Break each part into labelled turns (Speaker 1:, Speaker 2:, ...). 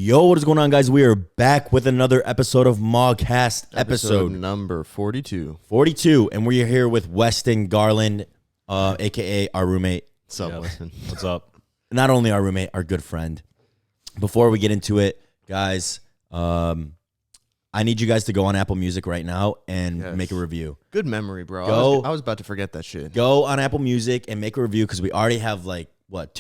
Speaker 1: Yo, what is going on, guys? We are back with another episode of MogCast, episode
Speaker 2: number 42.
Speaker 1: 42, and we're here with Weston Garland, a.k.a. our roommate.
Speaker 2: What's up, Weston? What's up?
Speaker 1: Not only our roommate, our good friend. Before we get into it, guys, I need you guys to go on Apple Music right now and make a review.
Speaker 2: Good memory, bro. I was about to forget that shit.
Speaker 1: Go on Apple Music and make a review because we already have, 200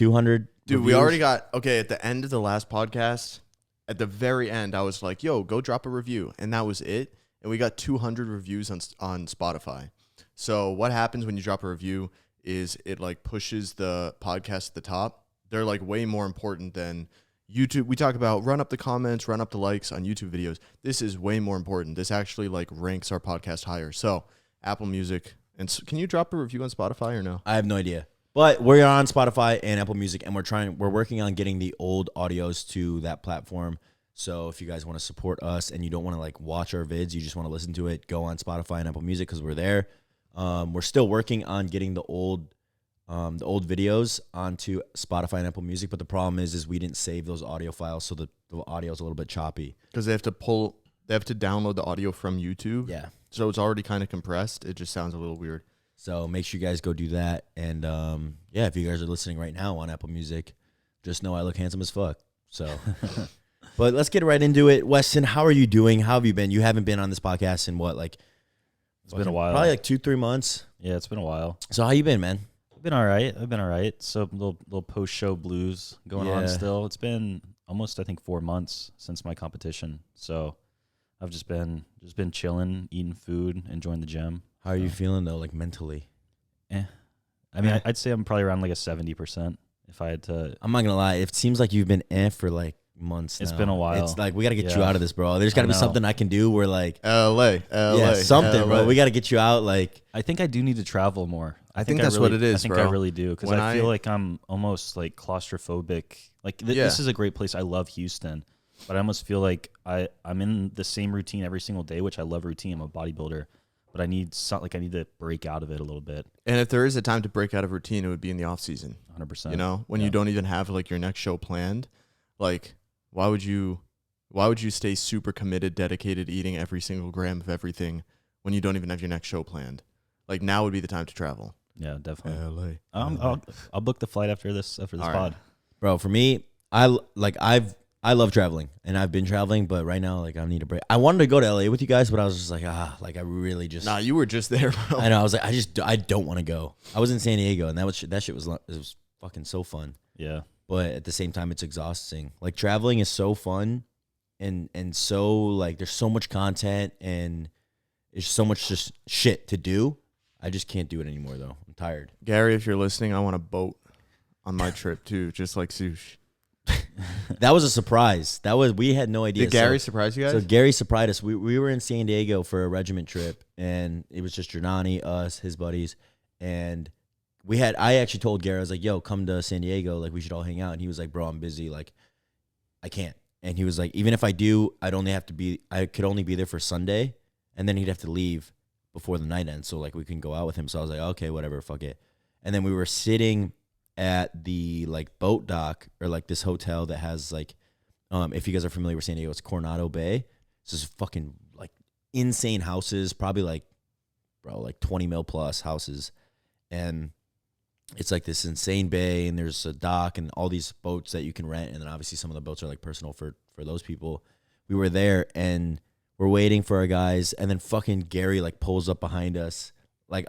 Speaker 2: Dude,
Speaker 1: reviews?
Speaker 2: we already got, at the end of the last podcast, at the very end, I was like, yo, go drop a review. And that was it. And we got 200 reviews on Spotify. So what happens when you drop a review is it pushes the podcast at the top. They're way more important than YouTube. We talk about run up the comments, run up the likes on YouTube videos. This is way more important. This actually ranks our podcast higher. So Apple Music. And can you drop a review on Spotify or no?
Speaker 1: I have no idea. But we're on Spotify and Apple Music, and we're working on getting the old audios to that platform. So if you guys want to support us and you don't want to watch our vids, you just want to listen to it, go on Spotify and Apple Music because we're there. We're still working on getting the old videos onto Spotify and Apple Music, but the problem is we didn't save those audio files, so the audio is a little bit choppy.
Speaker 2: Because they have to download the audio from YouTube.
Speaker 1: Yeah.
Speaker 2: So it's already kind of compressed. It just sounds a little weird.
Speaker 1: So make sure you guys go do that. And if you guys are listening right now on Apple Music, just know I look handsome as fuck. So, but let's get right into it. Weston, how are you doing? How have you been? You haven't been on this podcast in what,
Speaker 3: it's been a while.
Speaker 1: Probably 2-3 months.
Speaker 3: Yeah, it's been a while.
Speaker 1: So how you been, man?
Speaker 3: I've been all right. So little post-show blues going on still. It's been almost, I think, 4 months since my competition. So I've just been chilling, eating food, enjoying the gym.
Speaker 1: How are you feeling though, mentally?
Speaker 3: I mean, I'd say I'm probably around a 70% if I had to.
Speaker 1: I'm not gonna lie. It seems like you've been for months.
Speaker 3: It's been a while.
Speaker 1: It's we gotta get you out of this, bro. There's gotta be something I can do where
Speaker 2: LA,
Speaker 1: something,
Speaker 2: LA.
Speaker 1: bro. We gotta get you out.
Speaker 3: I think I do need to travel more.
Speaker 2: I think that's what it is,
Speaker 3: I think
Speaker 2: bro.
Speaker 3: I really do because I feel like I'm almost claustrophobic. This is a great place. I love Houston, but I almost feel like I'm in the same routine every single day, which I love routine. I'm a bodybuilder. But I need I need to break out of it a little bit.
Speaker 2: And if there is a time to break out of routine, it would be in the off season.
Speaker 3: 100%.
Speaker 2: When you don't even have your next show planned, why would you stay super committed, dedicated, eating every single gram of everything when you don't even have your next show planned? Now would be the time to travel.
Speaker 3: Yeah, definitely.
Speaker 2: LA.
Speaker 3: I'll book the flight after this
Speaker 2: All
Speaker 3: pod.
Speaker 2: Right.
Speaker 1: Bro, for me, I love traveling, and I've been traveling, but right now, I need a break. I wanted to go to LA with you guys, but I was just I really just.
Speaker 2: Nah, you were just there, bro.
Speaker 1: I know. I was I don't want to go. I was in San Diego, and that shit was fucking so fun.
Speaker 3: Yeah.
Speaker 1: But at the same time, it's exhausting. Traveling is so fun, and so there's so much content, and there's so much just shit to do. I just can't do it anymore, though. I'm tired.
Speaker 2: Gary, if you're listening, I want a boat on my trip too, just like Sush.
Speaker 1: That was a surprise. We had no idea.
Speaker 2: Did Gary surprise you guys?
Speaker 1: So Gary surprised us. We were in San Diego for a regiment trip, and it was just Giordani, us, his buddies, and I actually told Gary, I was like, yo, come to San Diego, we should all hang out. And he was like, bro, I'm busy, I can't. And he was like, even if I do, I could only be there for Sunday, and then he'd have to leave before the night ends, so we can go out with him. So I was like, okay, whatever, fuck it. And then we were sitting at the boat dock or this hotel that has if you guys are familiar with San Diego, it's Coronado Bay. It's just fucking insane houses, probably 20 mil plus houses, and it's this insane bay, and there's a dock and all these boats that you can rent, and then obviously some of the boats are personal for those people. We were there and we're waiting for our guys, and then fucking Gary pulls up behind us.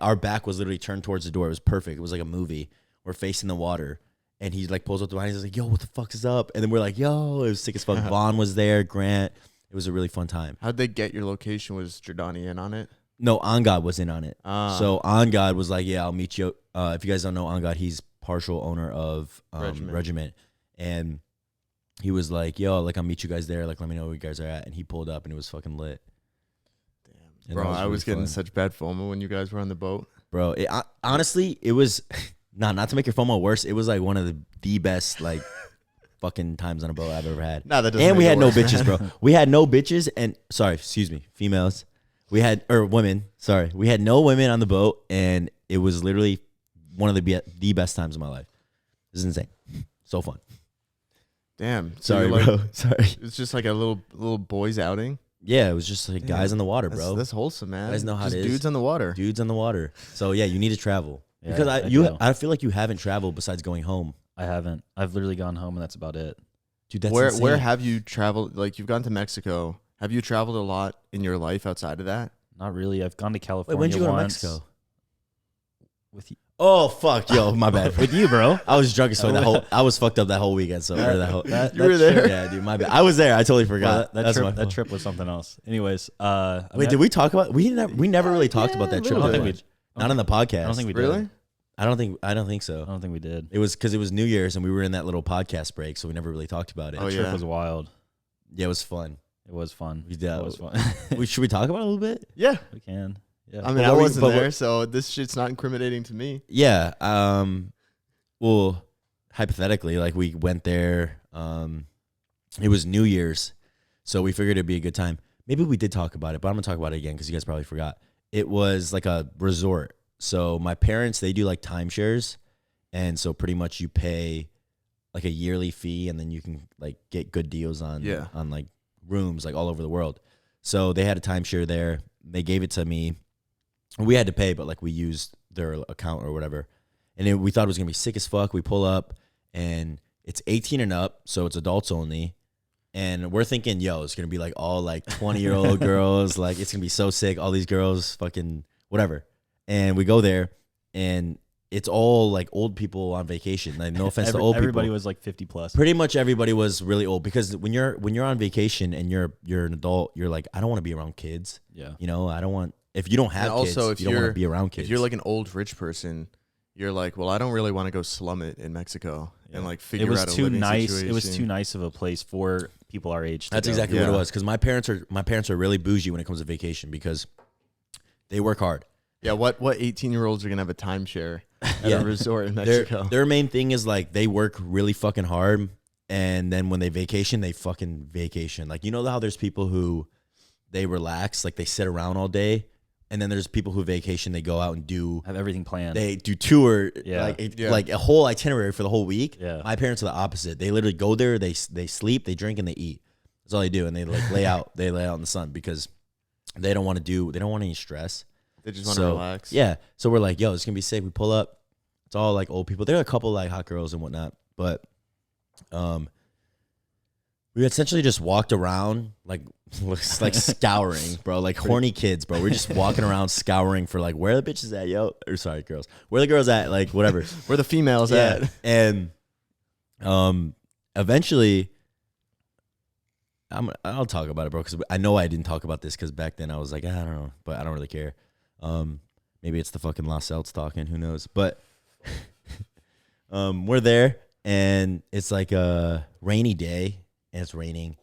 Speaker 1: Our back was literally turned towards the door. It was perfect. It was like a movie. We're facing the water, and he pulls up behind us. He's like, yo, what the fuck is up? And then we're like, yo, it was sick as fuck. Vaughn was there, Grant. It was a really fun time.
Speaker 2: How'd they get your location? Was Giordani in on it?
Speaker 1: No, On God was in on it. So On God was like, yeah, I'll meet you. If you guys don't know On God, he's partial owner of Regiment. And he was like, yo, I'll meet you guys there. Let me know where you guys are at. And he pulled up, and it was fucking lit.
Speaker 2: Damn. Bro, I was getting such bad FOMO when you guys were on the boat.
Speaker 1: Bro, honestly, it was... not to make your FOMO worse, it was one of the best fucking times on a boat I've ever had.
Speaker 2: Nah, that doesn't.
Speaker 1: And we had no
Speaker 2: worse,
Speaker 1: bitches, bro. We had no bitches, and females. We had women. Sorry, we had no women on the boat, and it was literally one of the best times of my life. This is insane. So fun.
Speaker 2: Damn. So
Speaker 1: Sorry,
Speaker 2: like,
Speaker 1: bro. Sorry.
Speaker 2: It's just like a little boys outing.
Speaker 1: Yeah, it was just like guys in the water, bro.
Speaker 2: That's wholesome, man.
Speaker 1: You guys know how
Speaker 2: just
Speaker 1: it is.
Speaker 2: Dudes on the water.
Speaker 1: Dudes on the water. So yeah, you need to travel
Speaker 3: Yeah,
Speaker 1: because
Speaker 3: do.
Speaker 1: I feel like you haven't traveled besides going home.
Speaker 3: I haven't. I've literally gone home and that's about it.
Speaker 1: Dude, that's
Speaker 2: where
Speaker 1: insane.
Speaker 2: have you traveled? Like you've gone to Mexico. Have you traveled a lot in your life outside of that?
Speaker 3: Not really. I've gone to California.
Speaker 1: Wait, when did you go to
Speaker 3: once.
Speaker 1: Mexico?
Speaker 3: With you.
Speaker 1: Oh fuck, yo, my bad.
Speaker 3: With you, bro.
Speaker 1: I was drunk as fuck I was fucked up that whole weekend. So
Speaker 2: You were
Speaker 1: trip,
Speaker 2: there?
Speaker 1: yeah, dude, my bad. I was there. I totally forgot.
Speaker 3: Well,
Speaker 1: That's my
Speaker 3: that
Speaker 1: fault.
Speaker 3: trip was something else. Anyways,
Speaker 1: Wait, did we talk about? We never really talked about that trip.
Speaker 3: I don't think
Speaker 1: much.
Speaker 3: we.
Speaker 1: Not on the podcast.
Speaker 3: I don't think we did.
Speaker 2: Really?
Speaker 1: I don't think so.
Speaker 3: I don't think we did.
Speaker 1: It was because it was New Year's and we were in that little podcast break, so we never really talked about it.
Speaker 2: Oh,
Speaker 3: The trip
Speaker 2: yeah.
Speaker 3: was wild.
Speaker 1: Yeah, it was fun.
Speaker 3: It was fun.
Speaker 1: We did.
Speaker 3: It was fun.
Speaker 1: Should we talk about it a little bit?
Speaker 2: Yeah.
Speaker 3: We can. Yeah.
Speaker 2: I mean,
Speaker 1: But
Speaker 2: I
Speaker 1: what were you-
Speaker 2: wasn't
Speaker 1: but
Speaker 2: there,
Speaker 1: what-
Speaker 2: so this shit's not incriminating to me.
Speaker 1: Yeah. Well, hypothetically, like we went there. It was New Year's, so we figured it'd be a good time. Maybe we did talk about it, but I'm gonna talk about it again because you guys probably forgot. It was like a resort. So my parents, they do like timeshares, and so pretty much you pay like a yearly fee, and then you can like get good deals on like rooms like all over the world. So they had a timeshare there. They gave it to me. We had to pay, but like we used their account or whatever. And we thought it was going to be sick as fuck. We pull up and it's 18 and up. So it's adults only. And we're thinking, yo, it's going to be like all like 20-year-old girls. Like it's going to be so sick. All these girls fucking whatever. And we go there and it's all like old people on vacation. Like no offense to old people.
Speaker 3: Everybody was like 50 plus.
Speaker 1: Pretty much everybody was really old because when you're on vacation and you're an adult, you're like, I don't want to be around kids.
Speaker 3: Yeah.
Speaker 1: You know, I don't want, if you don't have
Speaker 2: And
Speaker 1: kids,
Speaker 2: also, if
Speaker 1: you don't want
Speaker 2: you're-
Speaker 1: to be around kids.
Speaker 2: If you're like an old rich person, you're like, well, I don't really want to go slum it in Mexico and like figure
Speaker 3: It was
Speaker 2: out a
Speaker 3: too
Speaker 2: living
Speaker 3: nice.
Speaker 2: situation.
Speaker 3: It was too nice of a place for people our age.
Speaker 1: That's
Speaker 3: go.
Speaker 1: exactly what it
Speaker 2: Yeah.
Speaker 1: was. Because my parents are really bougie when it comes to vacation because they work hard.
Speaker 2: Yeah, what 18-year-olds are gonna have a timeshare at
Speaker 1: Yeah.
Speaker 2: a resort in Mexico?
Speaker 1: Their main thing is like they work really fucking hard, and then when they vacation, they fucking vacation. Like you know how there's people who they relax, like they sit around all day, and then there's people who vacation, they go out and
Speaker 3: Have everything planned.
Speaker 1: they do tour,
Speaker 3: Yeah.
Speaker 1: like a whole itinerary for the whole week.
Speaker 3: Yeah.
Speaker 1: My parents are the opposite. They literally go there, they sleep, they drink, and they eat. That's all they do, and they like lay out in the sun because they don't want any stress.
Speaker 2: They just want to relax.
Speaker 1: Yeah. So we're like, yo, it's gonna be sick. We pull up. It's all like old people. There are a couple like hot girls and whatnot, but we essentially just walked around like scouring, bro. Like horny kids, bro. We're just walking around scouring for like where the bitches at, yo. Or sorry, girls. Where the girls at? Like whatever.
Speaker 2: Where the females
Speaker 1: Yeah.
Speaker 2: at?
Speaker 1: And eventually I'll talk about it, bro, because I know I didn't talk about this because back then I was like, I don't know, but I don't really care. Maybe it's the fucking Lost Celts talking, who knows? But we're there and it's like a rainy day and it's raining,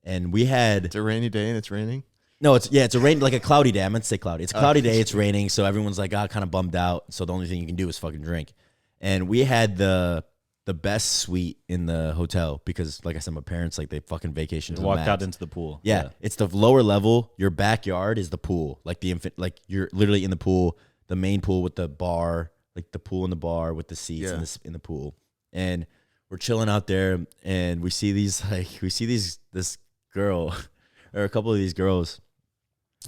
Speaker 1: and we had
Speaker 2: It's a rainy day and it's raining.
Speaker 1: no, it's a rain, like a cloudy day. I meant to say cloudy. It's a cloudy day. It's raining, so everyone's like, kind of bummed out. So the only thing you can do is fucking drink. And we had the best suite in the hotel because, like I said, my parents like they fucking vacation.
Speaker 3: Just walked out into the pool.
Speaker 1: Yeah, it's the lower level. Your backyard is the pool, like like you're literally in the pool, the main pool with the bar, like the pool in the bar with the seats in the pool, and we're chilling out there, and we see this girl or a couple of these girls,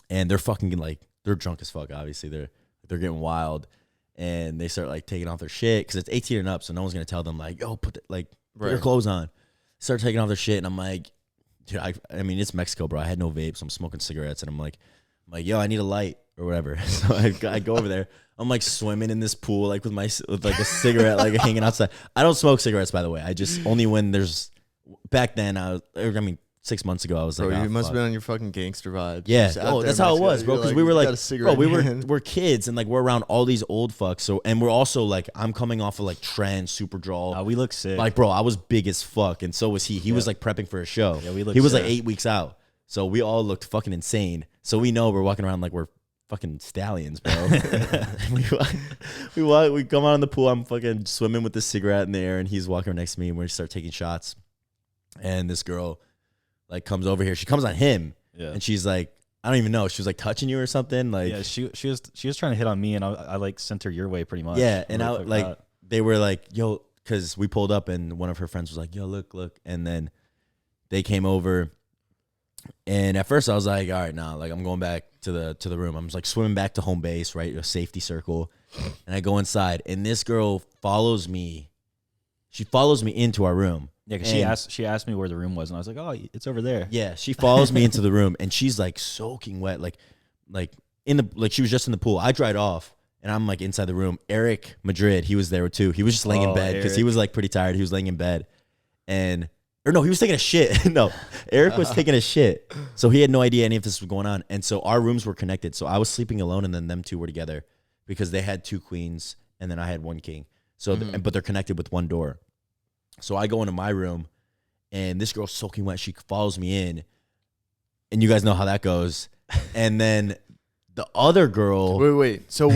Speaker 1: and they're fucking like they're drunk as fuck. Obviously, they're getting wild, and they start like taking off their shit because it's 18 and up, so no one's gonna tell them like, yo, put your clothes on. Start taking off their shit, and I'm like, dude, I mean, it's Mexico, bro. I had no vapes. I'm smoking cigarettes, and I'm like, yo, I need a light or whatever. So I go over there. I'm like swimming in this pool, like with like a cigarette, like hanging outside. I don't smoke cigarettes, by the way. I just only when there's. Back then, 6 months ago, I was
Speaker 2: Bro,
Speaker 1: like,
Speaker 2: you must
Speaker 1: fuck.
Speaker 2: have been on your fucking gangster vibes.
Speaker 1: Yeah.
Speaker 2: Just out
Speaker 1: Oh,
Speaker 2: there
Speaker 1: that's
Speaker 2: in
Speaker 1: how it
Speaker 2: Mexico.
Speaker 1: was, bro.
Speaker 2: You're
Speaker 1: Because we were
Speaker 2: you
Speaker 1: like,
Speaker 2: got a cigarette
Speaker 1: bro,
Speaker 2: in your hand.
Speaker 1: we're kids, and like we're around all these old fucks. So, and we're also like, I'm coming off of like Trend, Superdrol.
Speaker 3: We look sick.
Speaker 1: Like, bro, I was big as fuck, and so was he. He was like prepping for a show.
Speaker 3: Yeah, we looked
Speaker 1: He was like
Speaker 3: sick.
Speaker 1: 8 weeks out, so we all looked fucking insane. So we know we're walking around like we're fucking stallions, bro. we come out in the pool. I'm fucking swimming with the cigarette in the air, and he's walking next to me, and we start taking shots. And this girl like comes over here. She comes on him, and she's like, I don't even know. She was like touching you or something. Like,
Speaker 3: yeah, she was trying to hit on me, and I like sent her your way pretty much.
Speaker 1: yeah, and I like they were like, yo, because we pulled up and one of her friends was like, yo, look. And then they came over. And at first I was like, all right, nah, like I'm going back to the room. I'm just like swimming back to home base, right? A safety circle. And I go inside and this girl follows me. She follows me into our room.
Speaker 3: Yeah, because she asked me where the room was, and I was like, oh, it's over there.
Speaker 1: Yeah, she follows me into the room and she's like soaking wet, like she was just in the pool. I dried off and I'm like inside the room. Eric Madrid, he was there too. He was just laying in bed because he was like pretty tired. He was laying in bed or no, he was taking a shit. No, Eric was taking a shit. So he had no idea any of this was going on. And so our rooms were connected. So I was sleeping alone and then them two were together because they had 2 queens and then I had 1 king. So, but they're connected with 1 door. So I go into my room and this girl's soaking wet. She follows me in and you guys know how that goes. And then the other girl.
Speaker 2: Wait. So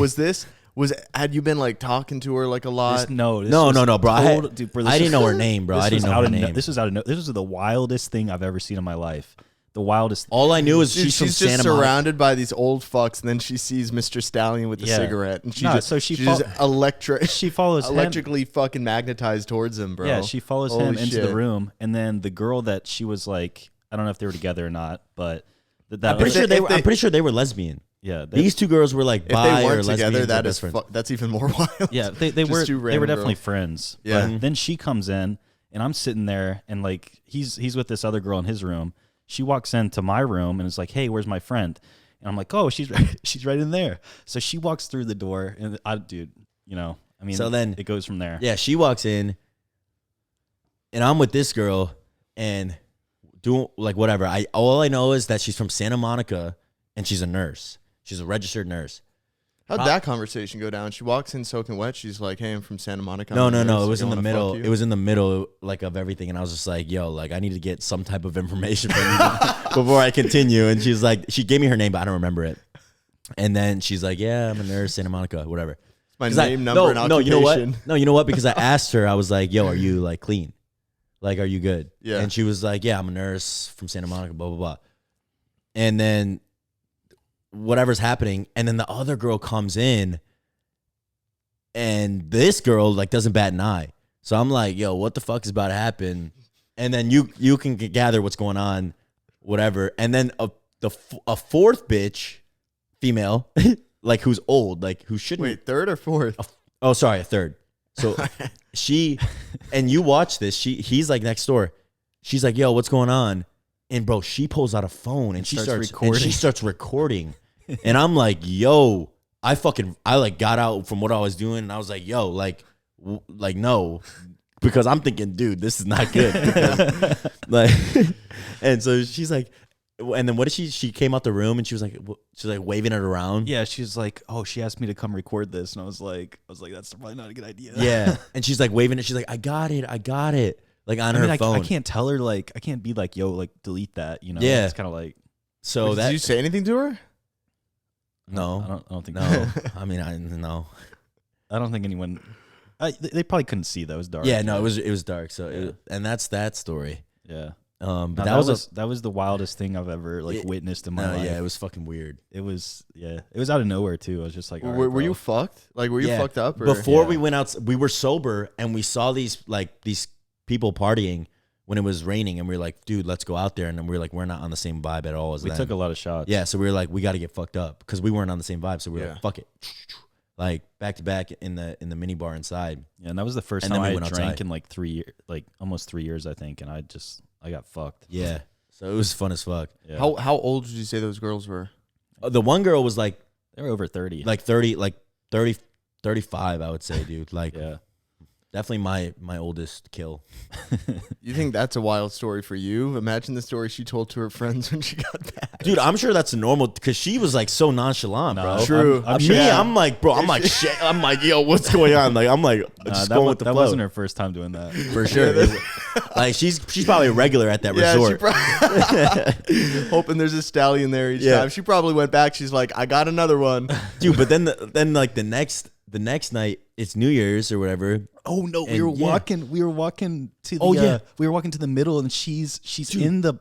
Speaker 2: had you been like talking to her like a lot?
Speaker 1: No, bro. I didn't know her name, bro. I didn't know her name.
Speaker 3: This was the wildest thing I've ever seen in my life. The wildest.
Speaker 1: All I knew is
Speaker 2: she's
Speaker 1: from
Speaker 2: just
Speaker 1: Santa
Speaker 2: surrounded by these old fucks, and then she sees Mr. Stallion with the cigarette, and she
Speaker 3: follows
Speaker 2: electrically fucking magnetized towards him, bro.
Speaker 3: Yeah, she follows him into the room, and then the girl that she was like, I don't know if they were together or not, but
Speaker 1: I'm pretty sure they were lesbian.
Speaker 3: Yeah,
Speaker 1: these 2 girls were like bi
Speaker 2: if they weren't
Speaker 1: or
Speaker 2: together,
Speaker 1: lesbian.
Speaker 2: That's even more wild.
Speaker 3: Yeah, they were definitely friends.
Speaker 2: Yeah.
Speaker 3: But then she comes in, and I'm sitting there, and like he's with this other girl in his room. She walks into my room and is like, "Hey, where's my friend?" And I'm like, "Oh, she's right in there." So she walks through the door, and so then it goes from there.
Speaker 1: Yeah, she walks in, and I'm with this girl, and doing like whatever. All I know is that she's from Santa Monica, and she's a nurse. She's a registered nurse.
Speaker 2: How'd that conversation go down? She walks in soaking wet. She's like, "Hey, I'm from Santa Monica."
Speaker 1: No. It was in the middle. It was in the middle, like of everything, and I was just like, "Yo, like I need to get some type of information from you before I continue." And she's like, she gave me her name, but I don't remember it. And then she's like, "Yeah, I'm a nurse, Santa Monica, whatever."
Speaker 2: It's my name, number, and occupation.
Speaker 1: You know what? No, you know what? Because I asked her, I was like, "Yo, are you like clean? Like, are you good?"
Speaker 2: Yeah.
Speaker 1: And she was like, "Yeah, I'm a nurse from Santa Monica, blah blah blah." And then whatever's happening, and then the other girl comes in. And this girl like doesn't bat an eye. So I'm like, yo, what the fuck is about to happen? And then you can gather what's going on, whatever. And then a 4th bitch, female, like who's old, like who shouldn't.
Speaker 2: Wait, 3rd or 4th?
Speaker 1: A 3rd. So she, and you watch this, he's like next door. She's like, yo, what's going on? And bro, she pulls out a phone and she starts recording. And I'm like, yo. I like got out from what I was doing and I was like, yo, like no, because I'm thinking, dude, this is not good. Because, like, and so she's like, and then what did she came out the room and she was like waving it around.
Speaker 3: Yeah, she's like, oh, she asked me to come record this, and I was like, that's probably not a good idea.
Speaker 1: Yeah, and she's like waving it. She's like, I got it, like on her phone.
Speaker 3: I can't tell her like I can't be like, yo, like delete that, you know?
Speaker 1: Yeah,
Speaker 3: it's kind of like.
Speaker 2: So did you say anything to her?
Speaker 1: No,
Speaker 3: I don't think.
Speaker 1: No, I mean, no.
Speaker 3: I don't think anyone. They probably couldn't see that. It was dark.
Speaker 1: Yeah, no, it was dark. So, and that's that story.
Speaker 3: Yeah.
Speaker 1: But
Speaker 3: that was the wildest thing I've ever witnessed in my life.
Speaker 1: Yeah, it was fucking weird.
Speaker 3: It was out of nowhere too. I was just like,
Speaker 2: were you fucked? Like, were you fucked up? Or?
Speaker 1: Before we went out, we were sober and we saw these people partying when it was raining, and we were like, dude, let's go out there. And then we were like, we're not on the same vibe at all as them.
Speaker 3: We took a lot of shots.
Speaker 1: Yeah, so we were like, we got to get fucked up because we weren't on the same vibe. So we were like, fuck it, like back to back in the mini bar inside.
Speaker 3: Yeah, and that was the first time I drank in like 3 years, like almost 3 years, I think, and I got fucked.
Speaker 1: Yeah, so it was fun as fuck.
Speaker 3: Yeah.
Speaker 2: How old did you say those girls were?
Speaker 1: The one girl was like,
Speaker 3: they were over 30,
Speaker 1: like 30, like 30, 35, I would say, dude. Like,
Speaker 3: yeah.
Speaker 1: Definitely my oldest kill.
Speaker 2: You think that's a wild story for you? Imagine the story she told to her friends when she got back.
Speaker 1: Dude, I'm sure that's normal because she was like so nonchalant, bro.
Speaker 2: True.
Speaker 1: I'm like, bro, I'm like, shit. I'm like, yo, what's going on? Like, I'm like, just going with the flow.
Speaker 3: That wasn't her first time doing that.
Speaker 1: For sure. Like, she's probably a regular at that resort.
Speaker 2: Hoping there's a stallion there each time. She probably went back. She's like, I got another one.
Speaker 1: Dude, but then like the next night, it's New Year's or whatever.
Speaker 3: Oh no, we were walking to the we were walking to the middle, and she's in the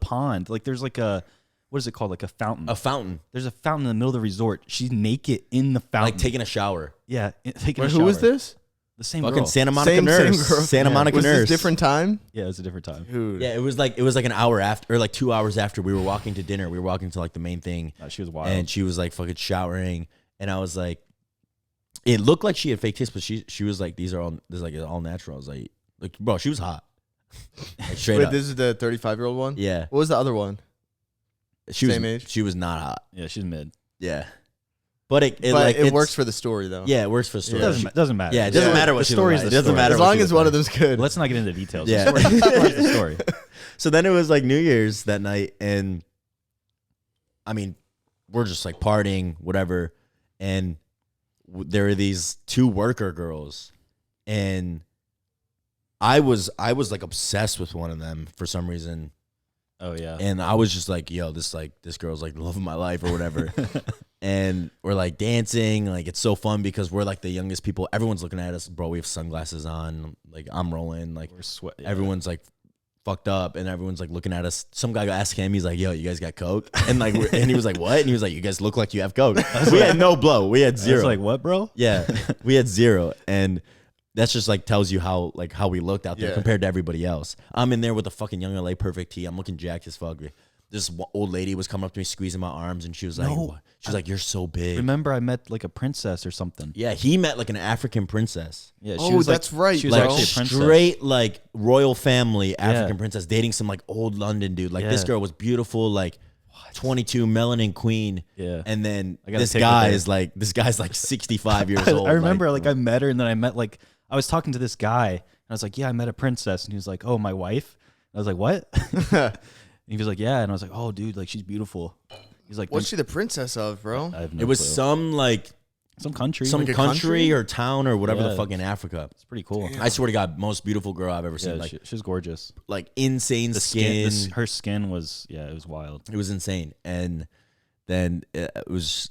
Speaker 3: pond. Like there's like a, what is it called? Like a fountain.
Speaker 1: A fountain.
Speaker 3: There's a fountain in the middle of the resort. She's naked in the fountain.
Speaker 1: Like taking a shower.
Speaker 3: Yeah, taking a
Speaker 2: Wait,
Speaker 3: shower.
Speaker 2: who was this?
Speaker 3: The same
Speaker 1: Fucking
Speaker 3: girl.
Speaker 1: Santa Monica nurse.
Speaker 2: girl.
Speaker 1: Santa Monica
Speaker 2: Was
Speaker 1: nurse.
Speaker 2: this different time?
Speaker 3: Yeah, it was a different time.
Speaker 2: Dude.
Speaker 1: Yeah, it was like an hour after, or like 2 hours after we were walking to dinner. We were walking to like the main thing.
Speaker 3: She was wild.
Speaker 1: And she was like fucking showering, and I was like, it looked like she had fake tits, but she was like, this is like all natural. I was like bro, she was hot. Like, straight
Speaker 2: Wait,
Speaker 1: up.
Speaker 2: this is the 35-year-old one?
Speaker 1: Yeah.
Speaker 2: What was the other one? Same age?
Speaker 1: She was not hot.
Speaker 3: Yeah, she's mid.
Speaker 1: Yeah. But
Speaker 2: it works for the story though.
Speaker 1: Yeah, it works for the story.
Speaker 3: It doesn't matter.
Speaker 1: Yeah, it doesn't matter what
Speaker 3: the
Speaker 1: she
Speaker 3: story's
Speaker 1: looked
Speaker 3: the
Speaker 1: like. It doesn't
Speaker 3: story.
Speaker 1: matter
Speaker 2: As
Speaker 1: what
Speaker 2: long
Speaker 1: she
Speaker 2: as
Speaker 1: looked
Speaker 2: one
Speaker 1: like.
Speaker 2: of them's good.
Speaker 3: Let's not get into details.
Speaker 1: Yeah.
Speaker 3: The story's the story.
Speaker 1: So then it was like New Year's that night, and I mean, we're just like partying, whatever, and there were these two worker girls, and I was like obsessed with one of them for some reason.
Speaker 3: Oh yeah.
Speaker 1: And I was just like, yo, this girl's like the love of my life or whatever. And we're like dancing, like it's so fun because we're like the youngest people. Everyone's looking at us, bro. We have sunglasses on, like I'm rolling, like
Speaker 3: We're sweating.
Speaker 1: everyone's like fucked up, and everyone's like looking at us. Some guy asked him, he's like, yo, you guys got coke? And like, and he was like, what? And he was like, you guys look like you have coke. We had no blow. We had
Speaker 3: I
Speaker 1: zero.
Speaker 3: was like, what, bro?
Speaker 1: Yeah, we had zero, and that's just like tells you how we looked out there
Speaker 2: Yeah.
Speaker 1: compared to everybody else. I'm in there with a fucking Young LA Perfect tee. I'm looking jacked as fuck. This old lady was coming up to me, squeezing my arms, and she was like,
Speaker 3: No.
Speaker 1: "You're so big."
Speaker 3: Remember, I met like a princess or something.
Speaker 1: Yeah, he met like an African princess,
Speaker 3: Yeah,
Speaker 2: Oh,
Speaker 3: was
Speaker 2: that's
Speaker 3: like,
Speaker 2: right,
Speaker 3: She was
Speaker 1: like
Speaker 3: actually a princess.
Speaker 1: straight like royal family African princess, dating some like old London dude. Like this
Speaker 3: Yeah.
Speaker 1: girl was beautiful, like 22, melanin queen.
Speaker 3: Yeah.
Speaker 1: And then
Speaker 3: I got a
Speaker 1: this
Speaker 3: pic with
Speaker 1: guy
Speaker 3: her.
Speaker 1: is like 65 years old.
Speaker 3: I remember like I met her, and then I met like I was talking to this guy, and I was like, yeah, I met a princess, and he was like, oh, my wife. And I was like, what? And he was like, yeah, and I was like, oh, dude, like she's beautiful. He's like,
Speaker 2: What's she the princess of, bro?
Speaker 3: I have no
Speaker 1: it was
Speaker 3: clue.
Speaker 1: some like
Speaker 3: some country.
Speaker 1: some
Speaker 2: Like a
Speaker 1: country,
Speaker 2: country?
Speaker 1: or town or whatever
Speaker 3: Yeah.
Speaker 1: the fuck in Africa.
Speaker 3: It's pretty cool.
Speaker 1: I swear to God, most beautiful girl I've ever seen.
Speaker 3: Yeah,
Speaker 1: Like
Speaker 3: she's gorgeous.
Speaker 1: like insane
Speaker 3: The
Speaker 1: skin.
Speaker 3: her skin was it was wild.
Speaker 1: It was insane. And then it was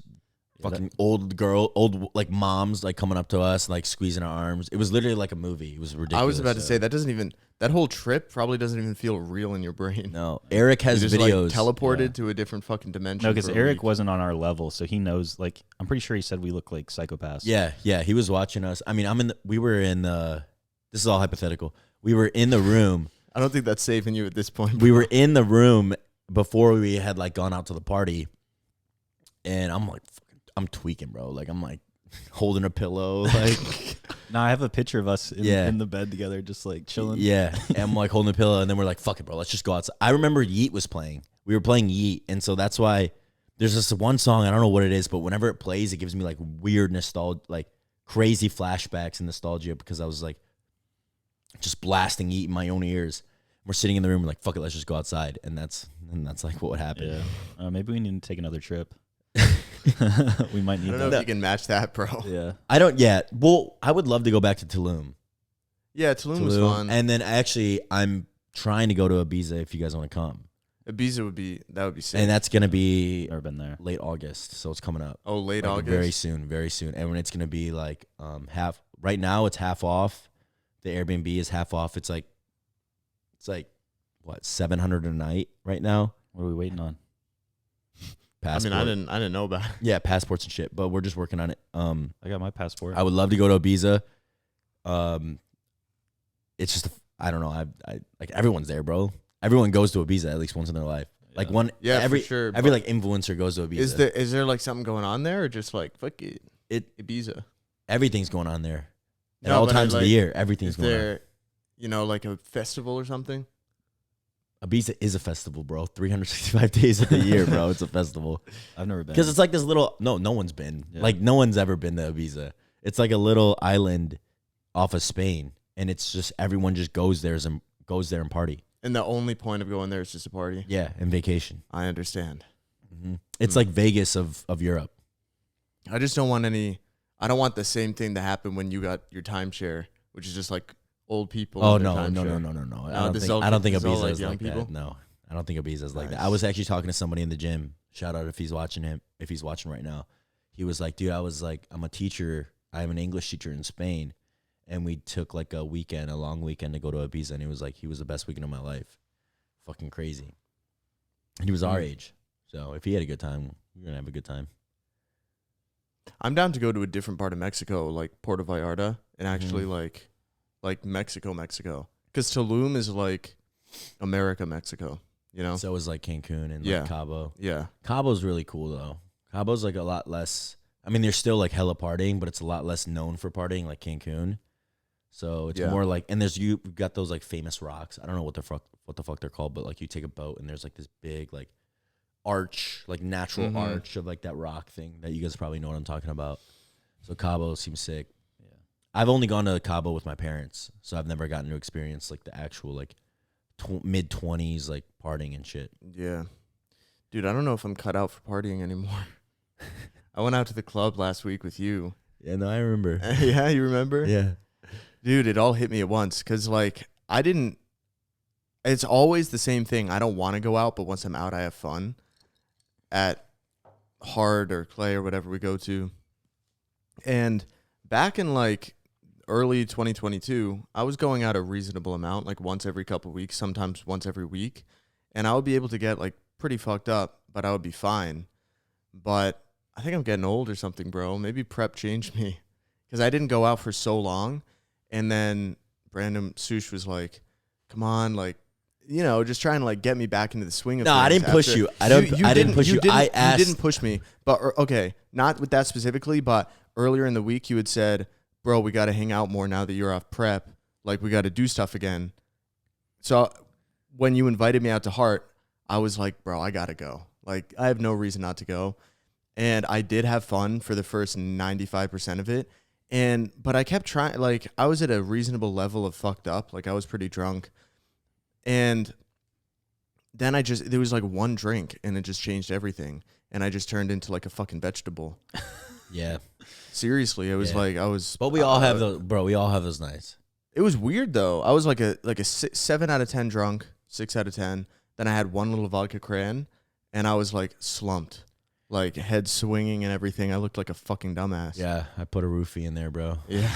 Speaker 1: fucking old like moms like coming up to us, like squeezing our arms. It was literally like a movie. It was ridiculous.
Speaker 2: I was about to say that whole trip probably doesn't even feel real in your brain.
Speaker 1: No, Eric has
Speaker 2: You just
Speaker 1: videos.
Speaker 2: like teleported to a different fucking dimension.
Speaker 3: No, because
Speaker 2: for a
Speaker 3: Eric
Speaker 2: week.
Speaker 3: wasn't on our level, so he knows. Like, I'm pretty sure he said we look like psychopaths.
Speaker 1: Yeah, he was watching us. I mean, we were in the. This is all hypothetical. We were in the room.
Speaker 2: I don't think that's saving you at this point.
Speaker 1: We were in the room before we had like gone out to the party, and I'm like, I'm tweaking, bro. Like I'm like holding a pillow, like
Speaker 3: No, I have a picture of us
Speaker 1: Yeah.
Speaker 3: in the bed together, just like chilling.
Speaker 1: yeah. And I'm like holding a pillow, and then we're like, fuck it, bro. Let's just go outside. I remember Yeet was playing. We were playing Yeet, and so that's why there's this one song. I don't know what it is, but whenever it plays, it gives me like weird nostalgia, like crazy flashbacks and nostalgia because I was like just blasting Yeet in my own ears. We're sitting in the room, like, fuck it, let's just go outside, and that's like what happened.
Speaker 3: Yeah. Maybe we need to take another trip. We might
Speaker 2: I
Speaker 3: need
Speaker 2: don't know
Speaker 3: that.
Speaker 2: if you can match that, bro.
Speaker 3: Yeah.
Speaker 1: I don't yet. Well, I would love to go back to Tulum.
Speaker 2: Yeah, Tulum was fun.
Speaker 1: And then actually, I'm trying to go to Ibiza if you guys want to come.
Speaker 2: Ibiza would be sick.
Speaker 1: And that's going to be
Speaker 3: Never been there.
Speaker 1: late August, so it's coming up.
Speaker 2: Oh, late
Speaker 1: Like,
Speaker 2: August.
Speaker 1: Very soon. And when it's going to be like half, right now it's half off. The Airbnb is half off. It's like what, $700 a night right now?
Speaker 3: What are we waiting on?
Speaker 1: Passport.
Speaker 2: I didn't know about it.
Speaker 1: Yeah, passports and shit, but we're just working on it.
Speaker 3: I got my passport.
Speaker 1: I would love to go to Ibiza. It's just I don't know. I like everyone's there, bro. Everyone goes to Ibiza at least once in their life. Like one,
Speaker 2: Yeah,
Speaker 1: every
Speaker 2: for sure.
Speaker 1: every
Speaker 2: but
Speaker 1: like influencer goes to Ibiza.
Speaker 2: is there like something going on there, or just like fuck it, Ibiza?
Speaker 1: Everything's going on there at
Speaker 2: No,
Speaker 1: all
Speaker 2: but
Speaker 1: times of the
Speaker 2: like,
Speaker 1: year. Everything's
Speaker 2: Is
Speaker 1: going on.
Speaker 2: there, like a festival or something?
Speaker 1: Ibiza is a festival, bro. 365 days of the year, bro. It's a festival
Speaker 3: I've never been.
Speaker 1: because it's like this little. No one's been.
Speaker 3: Yeah.
Speaker 1: Like no one's ever been to Ibiza. It's like a little island off of Spain, and it's just everyone just goes there and party.
Speaker 2: And the only point of going there is just a party.
Speaker 1: Yeah, and vacation.
Speaker 2: I understand.
Speaker 1: It's like Vegas of Europe.
Speaker 2: I just don't want I don't want the same thing to happen when you got your timeshare, which is just like old people.
Speaker 1: Oh
Speaker 2: in their
Speaker 1: no.
Speaker 2: timeshare.
Speaker 1: I
Speaker 2: this
Speaker 1: don't think
Speaker 2: is all,
Speaker 1: Ibiza
Speaker 2: like,
Speaker 1: is
Speaker 2: young
Speaker 1: like
Speaker 2: people?
Speaker 1: that. No, I don't think Ibiza is like that.
Speaker 2: Nice.
Speaker 1: I was actually talking to somebody in the gym. Shout out if he's watching right now. He was like, dude, I'm a teacher. I'm an English teacher in Spain, and we took like a long weekend to go to Ibiza, and he was like, he was the best weekend of my life. Fucking crazy. And he was our age, so if he had a good time, we were gonna have a good time.
Speaker 2: I'm down to go to a different part of Mexico, like Puerto Vallarta, and actually like Mexico, because Tulum is like America, Mexico. You know,
Speaker 1: So is like Cancun and like Cabo.
Speaker 2: Yeah,
Speaker 1: Cabo's really cool though. Cabo's like a lot less. I mean, there's still like hella partying, but it's a lot less known for partying, like Cancun. So it's more like, and you've got those like famous rocks. I don't know what the fuck they're called, but like you take a boat and there's like this big like arch, like natural arch of like that rock thing that you guys probably know what I'm talking about. So Cabo seems sick. Yeah, I've only gone to Cabo with my parents, so I've never gotten to experience like the actual like mid-20s like partying and shit.
Speaker 2: Yeah, dude, I don't know if I'm cut out for partying anymore. I went out to the club last week with you.
Speaker 1: Yeah, no, I remember.
Speaker 2: Yeah, you remember?
Speaker 1: Yeah.
Speaker 2: Dude, it all hit me at once because, like, it's always the same thing. I don't want to go out, but once I'm out, I have fun at Hard or Clay or whatever we go to. And back in, like, early 2022, I was going out a reasonable amount, like once every couple of weeks, sometimes once every week. And I would be able to get, like, pretty fucked up, but I would be fine. But I think I'm getting old or something, bro. Maybe prep changed me because I didn't go out for so long. And then Brandon Sush was like, come on, like, you know, just trying to like get me back into the swing of things.
Speaker 1: No, I didn't push you. I didn't push you. I asked.
Speaker 2: You didn't push me. But okay, not with that specifically, but earlier in the week you had said, bro, we got to hang out more now that you're off prep. Like, we got to do stuff again. So when you invited me out to Heart, I was like, bro, I got to go. Like, I have no reason not to go. And I did have fun for the first 95% of it. But I kept trying, like, I was at a reasonable level of fucked up. Like, I was pretty drunk. And then there was like one drink and it just changed everything. And I just turned into like a fucking vegetable.
Speaker 1: Yeah.
Speaker 2: Seriously, it was like,
Speaker 1: But we all have those, bro. We all have those nights.
Speaker 2: It was weird though. I was like a 7 out of 10 drunk, 6 out of 10. Then I had one little vodka cran and I was like slumped. Like, head swinging and everything. I looked like a fucking dumbass.
Speaker 1: Yeah, I put a roofie in there, bro.
Speaker 2: Yeah.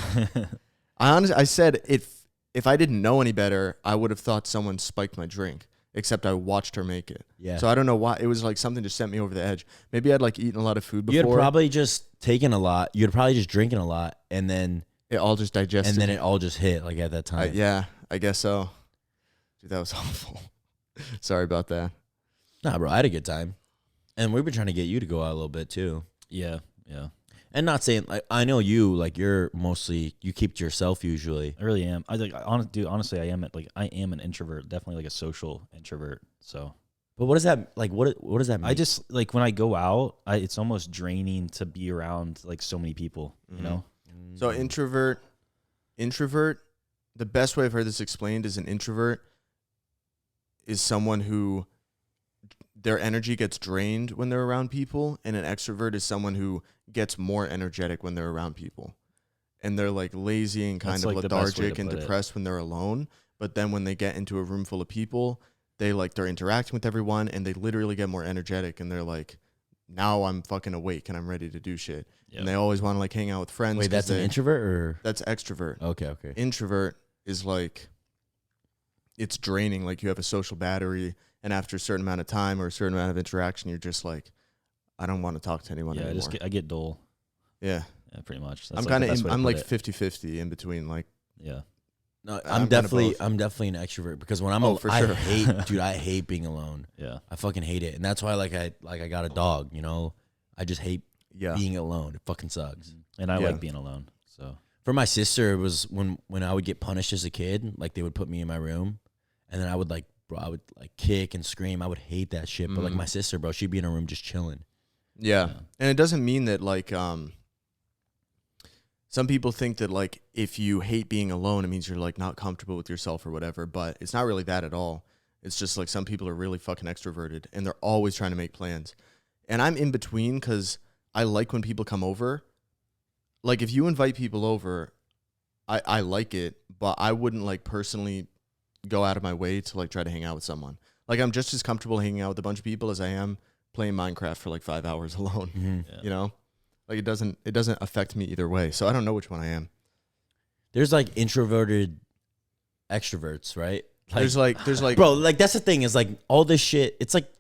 Speaker 2: I said if I didn't know any better, I would have thought someone spiked my drink. Except I watched her make it.
Speaker 1: Yeah.
Speaker 2: So I don't know why. It was like something just sent me over the edge. Maybe I'd like eaten a lot of food before.
Speaker 1: You had probably just taken a lot. You had probably just drinking a lot, and then
Speaker 2: it all just digested.
Speaker 1: And then it all just hit like at that time.
Speaker 2: Yeah, I guess so. Dude, that was awful. Sorry about that.
Speaker 1: Nah, bro, I had a good time. And we've been trying to get you to go out a little bit too.
Speaker 3: Yeah, yeah.
Speaker 1: And not saying, like, I know you, like, you're mostly, you keep to yourself usually.
Speaker 3: I really am. Honestly, I am an introvert, definitely like a social introvert. So,
Speaker 1: but what does that, like, what does that mean?
Speaker 3: I just, like, when I go out, it's almost draining to be around like so many people, you know?
Speaker 2: So introvert, the best way I've heard this explained is an introvert is someone who their energy gets drained when they're around people, and an extrovert is someone who gets more energetic when they're around people. And they're like lazy and kind of lethargic and depressed when they're alone. But then when they get into a room full of people, they're interacting with everyone and they literally get more energetic and they're like, now I'm fucking awake and I'm ready to do shit. Yep. And they always want to like hang out with friends.
Speaker 1: Wait, that's an introvert or?
Speaker 2: That's extrovert.
Speaker 1: Okay.
Speaker 2: Introvert is like, it's draining. Like, you have a social battery, and after a certain amount of time or a certain amount of interaction, you're just like, I don't want to talk to anyone anymore.
Speaker 3: I get dull.
Speaker 2: Yeah,
Speaker 3: pretty much.
Speaker 2: That's I'm like 50-50 in between. Like,
Speaker 3: yeah.
Speaker 1: No, I'm definitely an extrovert because when I'm
Speaker 2: for sure.
Speaker 1: I hate being alone.
Speaker 3: Yeah,
Speaker 1: I fucking hate it, and that's why I got a dog. You know, I just hate being alone. It fucking sucks.
Speaker 3: And I like being alone. So
Speaker 1: for my sister, it was when I would get punished as a kid. Like, they would put me in my room, and then I would like kick and scream. I would hate that shit. But like my sister, bro, she'd be in her room just chilling.
Speaker 2: Yeah. And it doesn't mean that like some people think that like if you hate being alone, it means you're like not comfortable with yourself or whatever, but it's not really that at all. It's just like some people are really fucking extroverted and they're always trying to make plans. And I'm in between because I like when people come over. Like, if you invite people over, I like it, but I wouldn't like personally go out of my way to like try to hang out with someone. Like, I'm just as comfortable hanging out with a bunch of people as I am playing Minecraft for like 5 hours alone.
Speaker 3: Yeah.
Speaker 2: You know, like it doesn't affect me either way. So I don't know which one I am.
Speaker 1: There's like introverted extroverts, right?
Speaker 2: Like, there's like
Speaker 1: bro, like that's the thing is like all this shit. It's like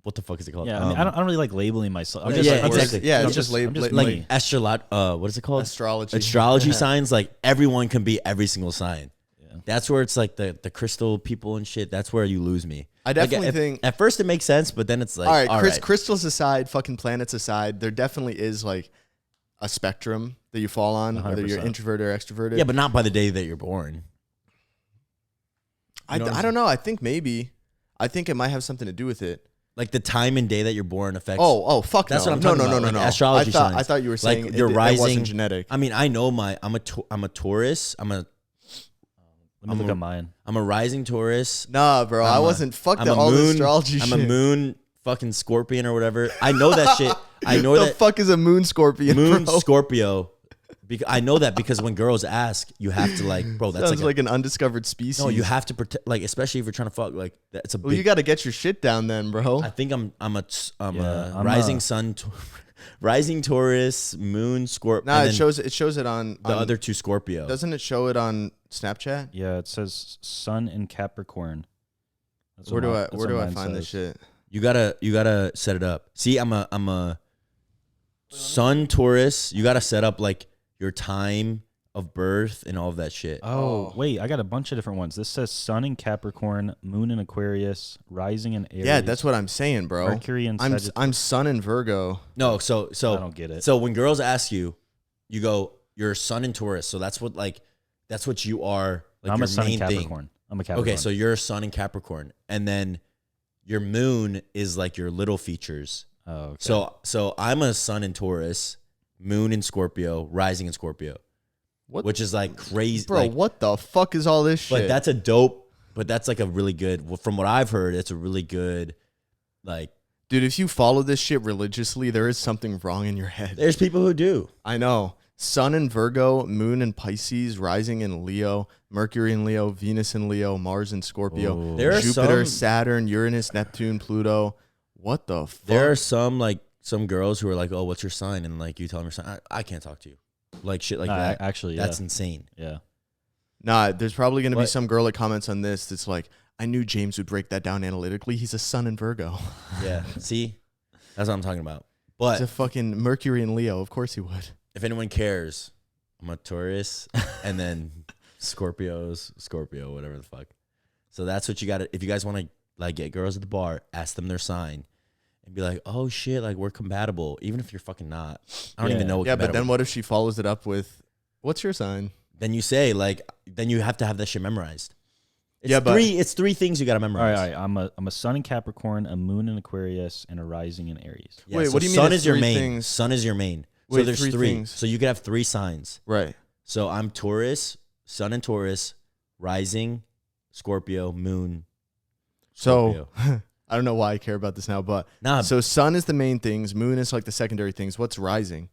Speaker 1: what the fuck is it called?
Speaker 3: Yeah, I mean, I don't really like labeling myself. I'm
Speaker 1: Yeah,
Speaker 3: like,
Speaker 1: exactly.
Speaker 2: Yeah,
Speaker 3: I'm
Speaker 2: it's just
Speaker 3: I'm
Speaker 2: label
Speaker 3: just
Speaker 2: it
Speaker 3: me.
Speaker 1: like what is it called?
Speaker 2: Astrology.
Speaker 1: Astrology signs. Like everyone can be every single sign.
Speaker 3: Yeah.
Speaker 1: That's where it's like the crystal people and shit. That's where you lose me.
Speaker 2: I definitely
Speaker 1: like,
Speaker 2: think
Speaker 1: at first it makes sense, but then it's like,
Speaker 2: all right, crystals aside, fucking planets aside, there definitely is like a spectrum that you fall on, whether you're
Speaker 3: 100%.
Speaker 2: introverted or extroverted.
Speaker 1: Yeah, but not by the day that you're born.
Speaker 2: I don't know. I think maybe. I think it might have something to do with it.
Speaker 1: Like the time and day that you're born affects.
Speaker 2: Oh, fuck
Speaker 1: That's
Speaker 2: no.
Speaker 1: what I'm talking about.
Speaker 2: No.
Speaker 1: Like astrology signs.
Speaker 2: I thought you were saying
Speaker 1: like your
Speaker 2: it
Speaker 1: rising.
Speaker 2: wasn't genetic.
Speaker 1: I mean, I know I'm a Taurus.
Speaker 3: Let me look at mine.
Speaker 1: I'm a rising Taurus.
Speaker 2: Nah, bro. I wasn't. Fuck
Speaker 1: I'm a
Speaker 2: all
Speaker 1: moon,
Speaker 2: the astrology
Speaker 1: I'm
Speaker 2: shit.
Speaker 1: a moon fucking Scorpion or whatever. I know that shit. I know
Speaker 2: the
Speaker 1: that
Speaker 2: fuck is a moon scorpion,
Speaker 1: moon
Speaker 2: bro?
Speaker 1: Scorpio. I know that because when girls ask, you have to like, bro, that's
Speaker 2: Sounds like an undiscovered species.
Speaker 1: no, you have to protect, like, especially if you're trying to fuck, like, that's a
Speaker 2: Well,
Speaker 1: big.
Speaker 2: you got to get your shit down then, bro.
Speaker 1: I think I'm a
Speaker 3: I'm
Speaker 1: sun, rising Taurus, moon Scorpio.
Speaker 2: Nah, it shows it on
Speaker 1: the other two Scorpio.
Speaker 2: Doesn't it show it on Snapchat?
Speaker 3: Yeah, it says Sun in Capricorn. That's
Speaker 2: Where
Speaker 3: what
Speaker 2: do I
Speaker 3: mine
Speaker 2: find this
Speaker 3: says.
Speaker 2: shit?
Speaker 1: You gotta set it up. See, I'm a sun Taurus. You gotta set up like your time of birth and all of that shit.
Speaker 3: Oh, wait, I got a bunch of different ones. This says Sun in Capricorn, Moon in Aquarius, Rising in Aries.
Speaker 2: Yeah, that's what I'm saying, bro.
Speaker 3: Mercury in Sagittarius.
Speaker 2: I'm Sun in Virgo.
Speaker 1: No, so
Speaker 3: I don't get it.
Speaker 1: So when girls ask you, you go, you're sun in Taurus. So that's what you are. Like
Speaker 3: I'm
Speaker 1: your
Speaker 3: a Sun in
Speaker 1: main
Speaker 3: Capricorn.
Speaker 1: thing.
Speaker 3: I'm a Capricorn.
Speaker 1: Okay, so you're a sun in Capricorn, and then your moon is like your little features.
Speaker 3: Oh, okay.
Speaker 1: So I'm a sun in Taurus, moon in Scorpio, rising in Scorpio.
Speaker 2: What?
Speaker 1: Which is like crazy,
Speaker 2: Bro,
Speaker 1: like,
Speaker 2: what the fuck is all this shit?
Speaker 1: but that's a dope. But that's like a really good. Well, from what I've heard, it's a really good. Like,
Speaker 2: Dude, if you follow this shit religiously, there is something wrong in your head.
Speaker 1: there's people who do.
Speaker 2: I know. Sun in Virgo, Moon in Pisces, Rising in Leo, Mercury in Leo, Venus in Leo, Mars in Scorpio,
Speaker 3: Ooh.
Speaker 1: There are
Speaker 2: Jupiter,
Speaker 1: some-
Speaker 2: Saturn, Uranus, Neptune, Pluto. What the fuck?
Speaker 1: There are some girls who are like, "Oh, what's your sign?" And like you tell them your sign, I can't talk to you, like shit like that.
Speaker 3: Actually, yeah.
Speaker 1: That's insane.
Speaker 3: Yeah.
Speaker 2: Nah, there's probably going to be
Speaker 1: What?
Speaker 2: some girl that comments on this that's like, I knew James would break that down analytically. He's a Sun in Virgo.
Speaker 1: Yeah, see, that's what I'm talking about.
Speaker 2: He's a
Speaker 1: But
Speaker 2: fucking Mercury in Leo. Of course he would.
Speaker 1: if anyone cares, I'm a Taurus, and then Scorpio, whatever the fuck. So that's what you got to. If you guys want to like get girls at the bar, ask them their sign, and be like, "Oh shit, like we're compatible," even if you're fucking not. I don't
Speaker 3: Yeah.
Speaker 1: even know. What
Speaker 2: Yeah, but
Speaker 1: compatible-
Speaker 2: then what if she follows it up with, what's your sign?
Speaker 1: Then you say like, then you have to have that shit memorized. It's
Speaker 2: Yeah, but-
Speaker 1: it's three things you got to
Speaker 3: All
Speaker 1: memorize.
Speaker 3: right. I'm a Sun in Capricorn, a Moon in Aquarius, and a Rising in Aries.
Speaker 1: Yeah,
Speaker 2: Wait,
Speaker 1: so
Speaker 2: what do you mean
Speaker 1: sun
Speaker 2: it's
Speaker 1: is your
Speaker 2: three
Speaker 1: main.
Speaker 2: things?
Speaker 1: Sun is your main. So
Speaker 2: Wait,
Speaker 1: there's
Speaker 2: three
Speaker 1: three.
Speaker 2: things.
Speaker 1: So you could have three signs.
Speaker 2: Right.
Speaker 1: So I'm Taurus, Sun in Taurus, Rising, Scorpio, Moon.
Speaker 2: So
Speaker 1: Scorpio.
Speaker 2: I don't know why I care about this now, but
Speaker 1: Nah,
Speaker 2: so Sun is the main things, Moon is like the secondary things. What's Rising?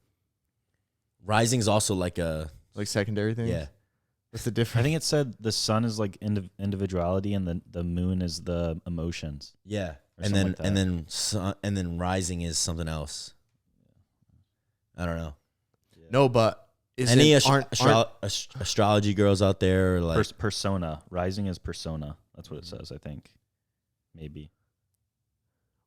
Speaker 1: Rising's also like a
Speaker 2: Like secondary things?
Speaker 1: yeah.
Speaker 2: What's the
Speaker 3: I
Speaker 2: difference?
Speaker 3: think it said the Sun is like individuality, and the Moon is the emotions.
Speaker 1: Yeah.
Speaker 3: Or
Speaker 1: And
Speaker 3: something
Speaker 1: then
Speaker 3: like that.
Speaker 1: and then Rising is something else. I don't know.
Speaker 2: No, but
Speaker 1: Any
Speaker 2: aren't
Speaker 1: astrology girls out there are like
Speaker 3: Persona. Rising is persona. That's what it says, I think. Maybe.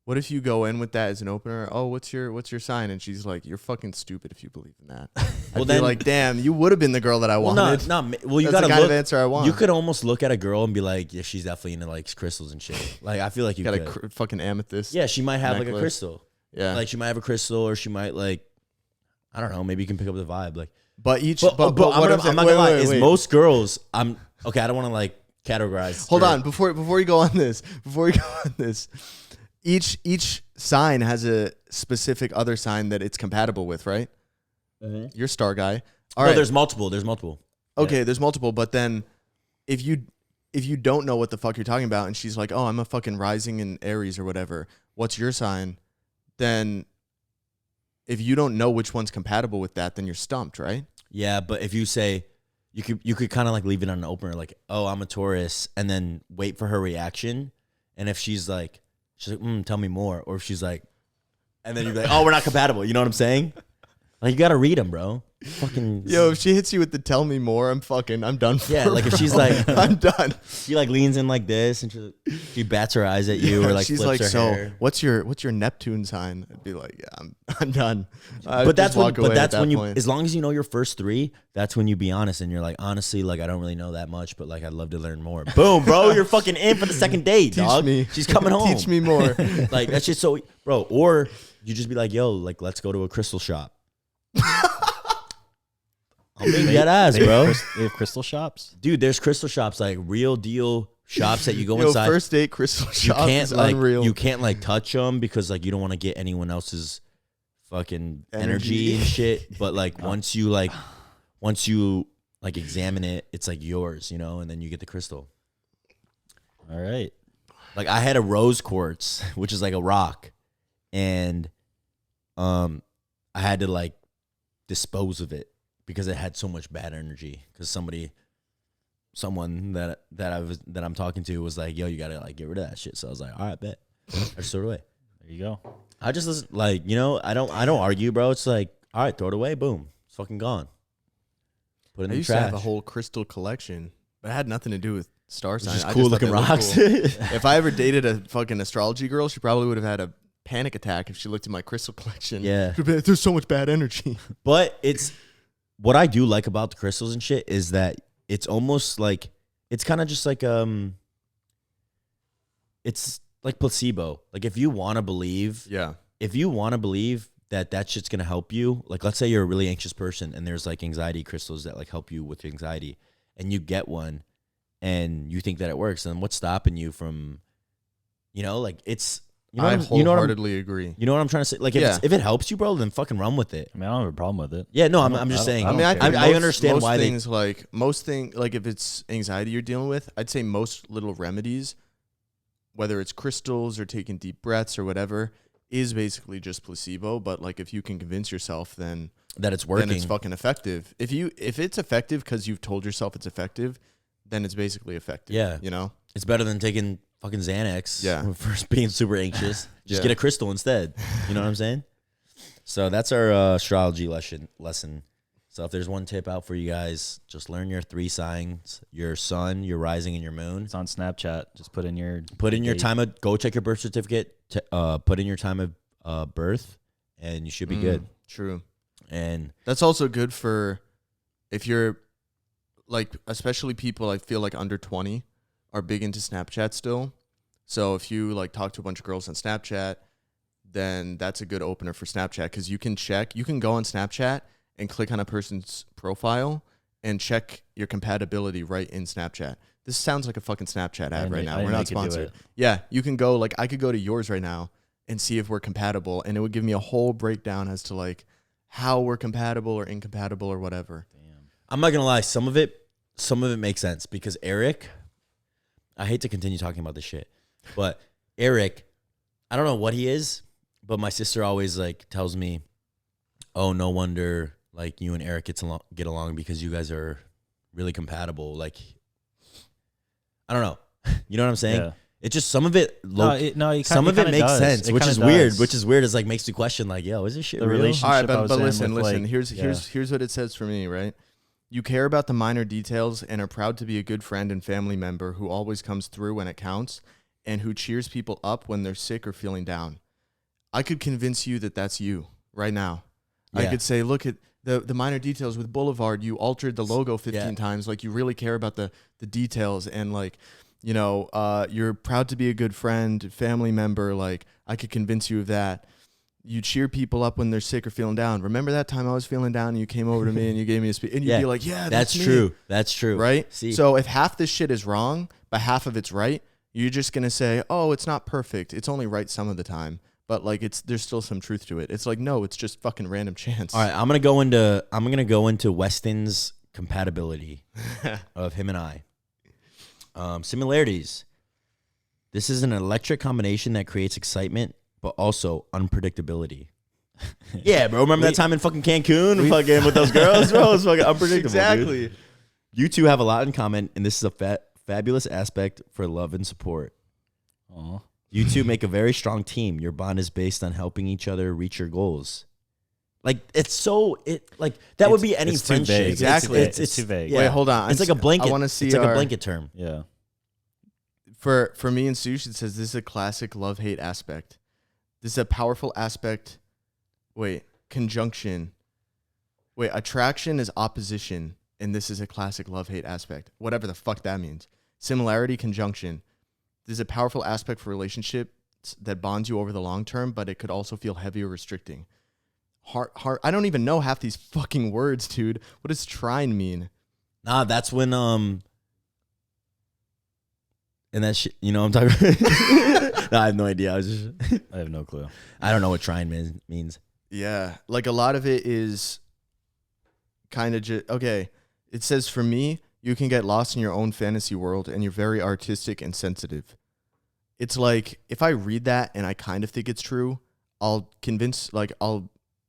Speaker 2: what if you go in with that as an opener? Oh, what's your sign? And she's like, you're fucking stupid if you believe in that.
Speaker 1: Well,
Speaker 2: I'd
Speaker 1: then-
Speaker 2: be like, damn, you would have been the girl that I
Speaker 1: well,
Speaker 2: wanted.
Speaker 1: well, you
Speaker 2: That's
Speaker 1: got to
Speaker 2: the kind
Speaker 1: look.
Speaker 2: of answer I want.
Speaker 1: You could almost look at a girl and be like, yeah, she's definitely into like crystals and shit. Like I feel like you
Speaker 2: got
Speaker 1: could.
Speaker 2: a fucking amethyst.
Speaker 1: Yeah, she might have like a
Speaker 2: necklace.
Speaker 1: crystal.
Speaker 2: Yeah.
Speaker 1: Like she might have a crystal, or she might like, I don't know. Maybe you can pick up the vibe. Like,
Speaker 2: but each,
Speaker 1: but
Speaker 2: but
Speaker 1: I'm not gonna lie. Is
Speaker 2: wait.
Speaker 1: most girls? I'm okay. I don't want to like categorize.
Speaker 2: Hold
Speaker 1: or-
Speaker 2: on, before you go on this, each sign has a specific other sign that it's compatible with, right? You're a star guy. All
Speaker 1: No,
Speaker 2: right.
Speaker 1: there's multiple. There's multiple.
Speaker 2: Okay, there's multiple, but then if you don't know what the fuck you're talking about, and she's like, "Oh, I'm a fucking Rising in Aries or whatever," what's your sign? Then, if you don't know which one's compatible with that, then you're stumped, right?
Speaker 1: Yeah, but if you say, you could kind of like leave it on an opener, like, oh, I'm a Taurus, and then wait for her reaction, and if she's like, tell me more, or if she's like, and then you'd be like, oh, we're not compatible. You know what I'm saying? Like you got to read them, bro. fucking
Speaker 2: Yo, if she hits you with the tell me more, I'm done for.
Speaker 1: Yeah, like if
Speaker 2: bro.
Speaker 1: she's like
Speaker 2: I'm done.
Speaker 1: she like leans in like this and she bats her eyes at you or like
Speaker 2: she's
Speaker 1: flips
Speaker 2: like,
Speaker 1: her hair.
Speaker 2: what's your Neptune sign? I'd be like, yeah, I'm done.
Speaker 1: But that's when you,
Speaker 2: point.
Speaker 1: as long as you know your first three, that's when you be honest and you're like, honestly, like I don't really know that much, but like I'd love to learn more. Boom, bro, you're fucking in for the second date, dog.
Speaker 2: me.
Speaker 1: She's coming home.
Speaker 2: Teach me more.
Speaker 1: Like that's just so, bro. Or you just be like, yo, like let's go to a crystal shop. I'm being dead ass, bro.
Speaker 3: They have crystal shops?
Speaker 1: Dude, there's crystal shops, like real deal shops that you go
Speaker 2: Yo,
Speaker 1: inside.
Speaker 2: first date crystal
Speaker 1: You
Speaker 2: shop
Speaker 1: can't
Speaker 2: is
Speaker 1: like
Speaker 2: unreal.
Speaker 1: you can't like touch them because like you don't want to get anyone else's fucking energy and shit. But like once you examine it, it's like yours, you know, and then you get the crystal.
Speaker 3: All right.
Speaker 1: Like I had a rose quartz, which is like a rock, and I had to like dispose of it because it had so much bad energy. Because someone that I'm talking to was like, "Yo, you gotta like get rid of that shit." So I was like, "All right, bet." I just threw it away.
Speaker 3: There you go.
Speaker 1: I just listen, like, you know, I don't argue, bro. It's like, all right, throw it away, boom, it's fucking gone. Put it in
Speaker 2: I
Speaker 1: the
Speaker 2: used
Speaker 1: trash.
Speaker 2: to have a whole crystal collection, but it had nothing to do with star signs.
Speaker 1: Just cool looking rocks.
Speaker 2: If I ever dated a fucking astrology girl, she probably would have had a panic attack if she looked at my crystal collection.
Speaker 1: Yeah.
Speaker 2: There's so much bad energy.
Speaker 1: But it's what I do like about the crystals and shit is that it's almost like it's kind of just like it's like placebo. Like if you want to believe,
Speaker 2: Yeah.
Speaker 1: if you want to believe that shit's gonna help you, like let's say you're a really anxious person and there's like anxiety crystals that like help you with anxiety, and you get one, and you think that it works, then what's stopping you from, you know, like it's. You know
Speaker 2: I
Speaker 1: what
Speaker 2: wholeheartedly agree.
Speaker 1: You know what I'm trying to say? Like, if it helps you, bro, then fucking run with it.
Speaker 3: I mean, I don't have a problem with it.
Speaker 1: Yeah, no, I'm just saying.
Speaker 2: I mean,
Speaker 1: I understand
Speaker 2: most
Speaker 1: why
Speaker 2: things like if it's anxiety you're dealing with, I'd say most little remedies, whether it's crystals or taking deep breaths or whatever, is basically just placebo. But like, if you can convince yourself, then
Speaker 1: that it's working,
Speaker 2: then it's fucking effective. If it's effective because you've told yourself it's effective, then it's basically effective.
Speaker 1: Yeah,
Speaker 2: you know,
Speaker 1: it's better than taking fucking Xanax.
Speaker 2: Yeah,
Speaker 1: for being super anxious. Just get a crystal instead. You know what I'm saying? So that's our astrology lesson. So if there's one tip out for you guys, just learn your 3 signs: your sun, your rising, and your moon.
Speaker 3: It's on Snapchat. Just put in your
Speaker 1: time of, go check your birth certificate. Put in your time of birth, and you should be good.
Speaker 2: True.
Speaker 1: And
Speaker 2: that's also good for if you're like, especially people I feel like under 20 are big into Snapchat still. So if you like talk to a bunch of girls on Snapchat, then that's a good opener for Snapchat, because you can go on Snapchat and click on a person's profile and check your compatibility right in Snapchat. This sounds like a fucking Snapchat ad right now. We're not sponsored. Yeah, you can go, like I could go to yours right now and see if we're compatible, and it would give me a whole breakdown as to like how we're compatible or incompatible or whatever.
Speaker 3: Damn.
Speaker 1: I'm not gonna lie, some of it makes sense because Eric, I hate to continue talking about this shit, but Eric, I don't know what he is, but my sister always like tells me, "Oh, no wonder like you and Eric get along because you guys are really compatible." Like, I don't know, you know what I'm saying?
Speaker 3: Yeah.
Speaker 1: It's just some of it. Some of it makes sense, which is weird. Which is weird. It's like makes you question, like, yo, is this shit real?
Speaker 3: Relationship.
Speaker 2: All right, but
Speaker 3: I was in
Speaker 2: listen.
Speaker 3: with,
Speaker 2: Here's what it says for me, right? You care about the minor details and are proud to be a good friend and family member who always comes through when it counts and who cheers people up when they're sick or feeling down. I could convince you that that's you right now. Yeah. I could say, look at the minor details with Boulevard. You altered the logo 15 times. Like, you really care about the details, and like, you know, you're proud to be a good friend, family member. Like, I could convince you of that. You cheer people up when they're sick or feeling down. Remember that time I was feeling down and you came over to me and you gave me a speech, and you'd be like, yeah, that's me.
Speaker 1: True. That's true.
Speaker 2: Right?
Speaker 1: See.
Speaker 2: So if half this shit is wrong, but half of it's right, you're just going to say, oh, it's not perfect. It's only right some of the time. But like, there's still some truth to it. It's like, no, it's just fucking random chance.
Speaker 1: All right, I'm gonna go into Weston's compatibility of him and I. Similarities. This is an electric combination that creates excitement, but also unpredictability. Yeah, bro. Remember that time in fucking Cancun, fucking with those girls, bro? It's fucking unpredictable.
Speaker 2: Exactly.
Speaker 1: Dude. You two have a lot in common, and this is a fabulous aspect for love and support.
Speaker 3: Aww. You
Speaker 1: two make a very strong team. Your bond is based on helping each other reach your goals. Like it's so that would be any
Speaker 3: it's too
Speaker 1: friendship.
Speaker 3: vague.
Speaker 2: Exactly.
Speaker 3: It's too vague.
Speaker 2: Wait, hold on.
Speaker 1: It's like a blanket.
Speaker 2: I want to see.
Speaker 1: It's like a blanket term.
Speaker 3: Yeah.
Speaker 2: For me and Sush, it says this is a classic love-hate aspect. This is a powerful aspect. Wait, conjunction. Wait, attraction is opposition, and this is a classic love-hate aspect. Whatever the fuck that means. Similarity, conjunction. This is a powerful aspect for relationships that bonds you over the long term, but it could also feel heavy or restricting. Heart. I don't even know half these fucking words, dude. What does trine mean?
Speaker 1: Nah, that's when and that shit, you know what I'm talking about? No, I have no idea.
Speaker 3: I have no clue.
Speaker 1: I don't know what trine means.
Speaker 2: Yeah, like a lot of it is kind of just, okay, it says, for me, you can get lost in your own fantasy world and you're very artistic and sensitive. It's like, if I read that and I kind of think it's true, I'll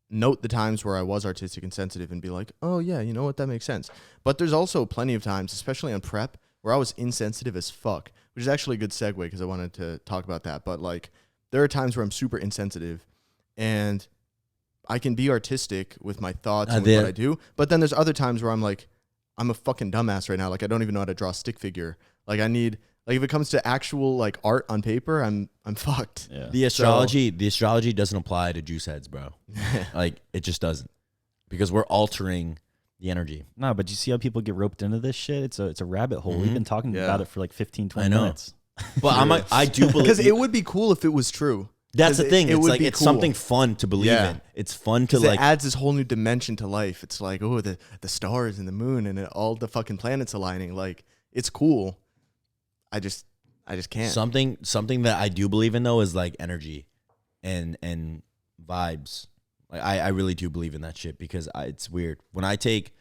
Speaker 2: note the times where I was artistic and sensitive and be like, oh yeah, you know what, that makes sense. But there's also plenty of times, especially on prep, where I was insensitive as fuck, which is actually a good segue because I wanted to talk about that. But like, there are times where I'm super insensitive and I can be artistic with my thoughts and with what I do. But then there's other times where I'm like, I'm a fucking dumbass right now. Like, I don't even know how to draw a stick figure. Like, I need, like, if it comes to actual like art on paper, I'm fucked.
Speaker 1: Yeah. The astrology doesn't apply to juice heads, bro. Like, it just doesn't, because we're altering the energy.
Speaker 3: No, but you see how people get roped into this shit? It's a rabbit hole. We've been talking about it for like 15, 20 minutes.
Speaker 1: But I do believe,
Speaker 2: because it would be cool if it was true.
Speaker 1: That's the thing. It's like, it's
Speaker 2: cool.
Speaker 1: something fun to believe in. It's fun to like,
Speaker 2: it adds this whole new dimension to life. It's like, oh, the stars and the moon and all the fucking planets aligning. Like, it's cool. I just can't.
Speaker 1: Something that I do believe in though is like energy and vibes. Like, I really do believe in that shit, because it's weird. When I take,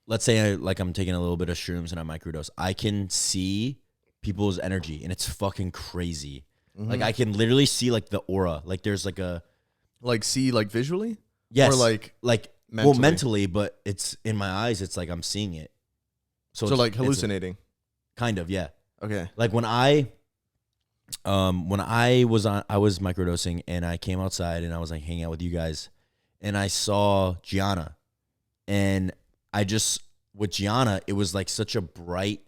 Speaker 1: let's say I'm taking a little bit of shrooms and I microdose, I can see people's energy and it's fucking crazy. Mm-hmm. Like, I can literally see like the aura. Like, there's like a,
Speaker 2: like, see, like visually?
Speaker 1: Yes.
Speaker 2: Or like
Speaker 1: mentally. Well, mentally, but it's in my eyes. It's like I'm seeing it.
Speaker 2: So like hallucinating.
Speaker 1: Kind of, yeah.
Speaker 2: Okay.
Speaker 1: Like when I was microdosing and I came outside and I was like hanging out with you guys and I saw Gianna, and with Gianna, it was like such a bright,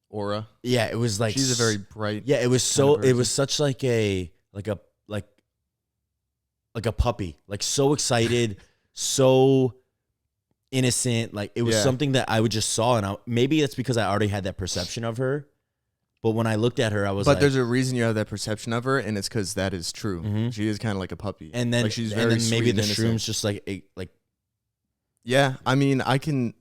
Speaker 2: aura.
Speaker 1: Yeah, it was like,
Speaker 2: she's a very bright.
Speaker 1: Yeah, it was such like a puppy, like so excited, so innocent. Like, it was something that I would just saw, and maybe it's because I already had that perception of her. But when I looked at her, I was like,
Speaker 2: there's a reason you have that perception of her, and it's because that is true. Mm-hmm. She is kind of like a puppy.
Speaker 1: And then,
Speaker 2: like, she's very sweet
Speaker 1: maybe
Speaker 2: and
Speaker 1: the
Speaker 2: innocent.
Speaker 1: shrooms just like.
Speaker 2: Yeah, I mean, I can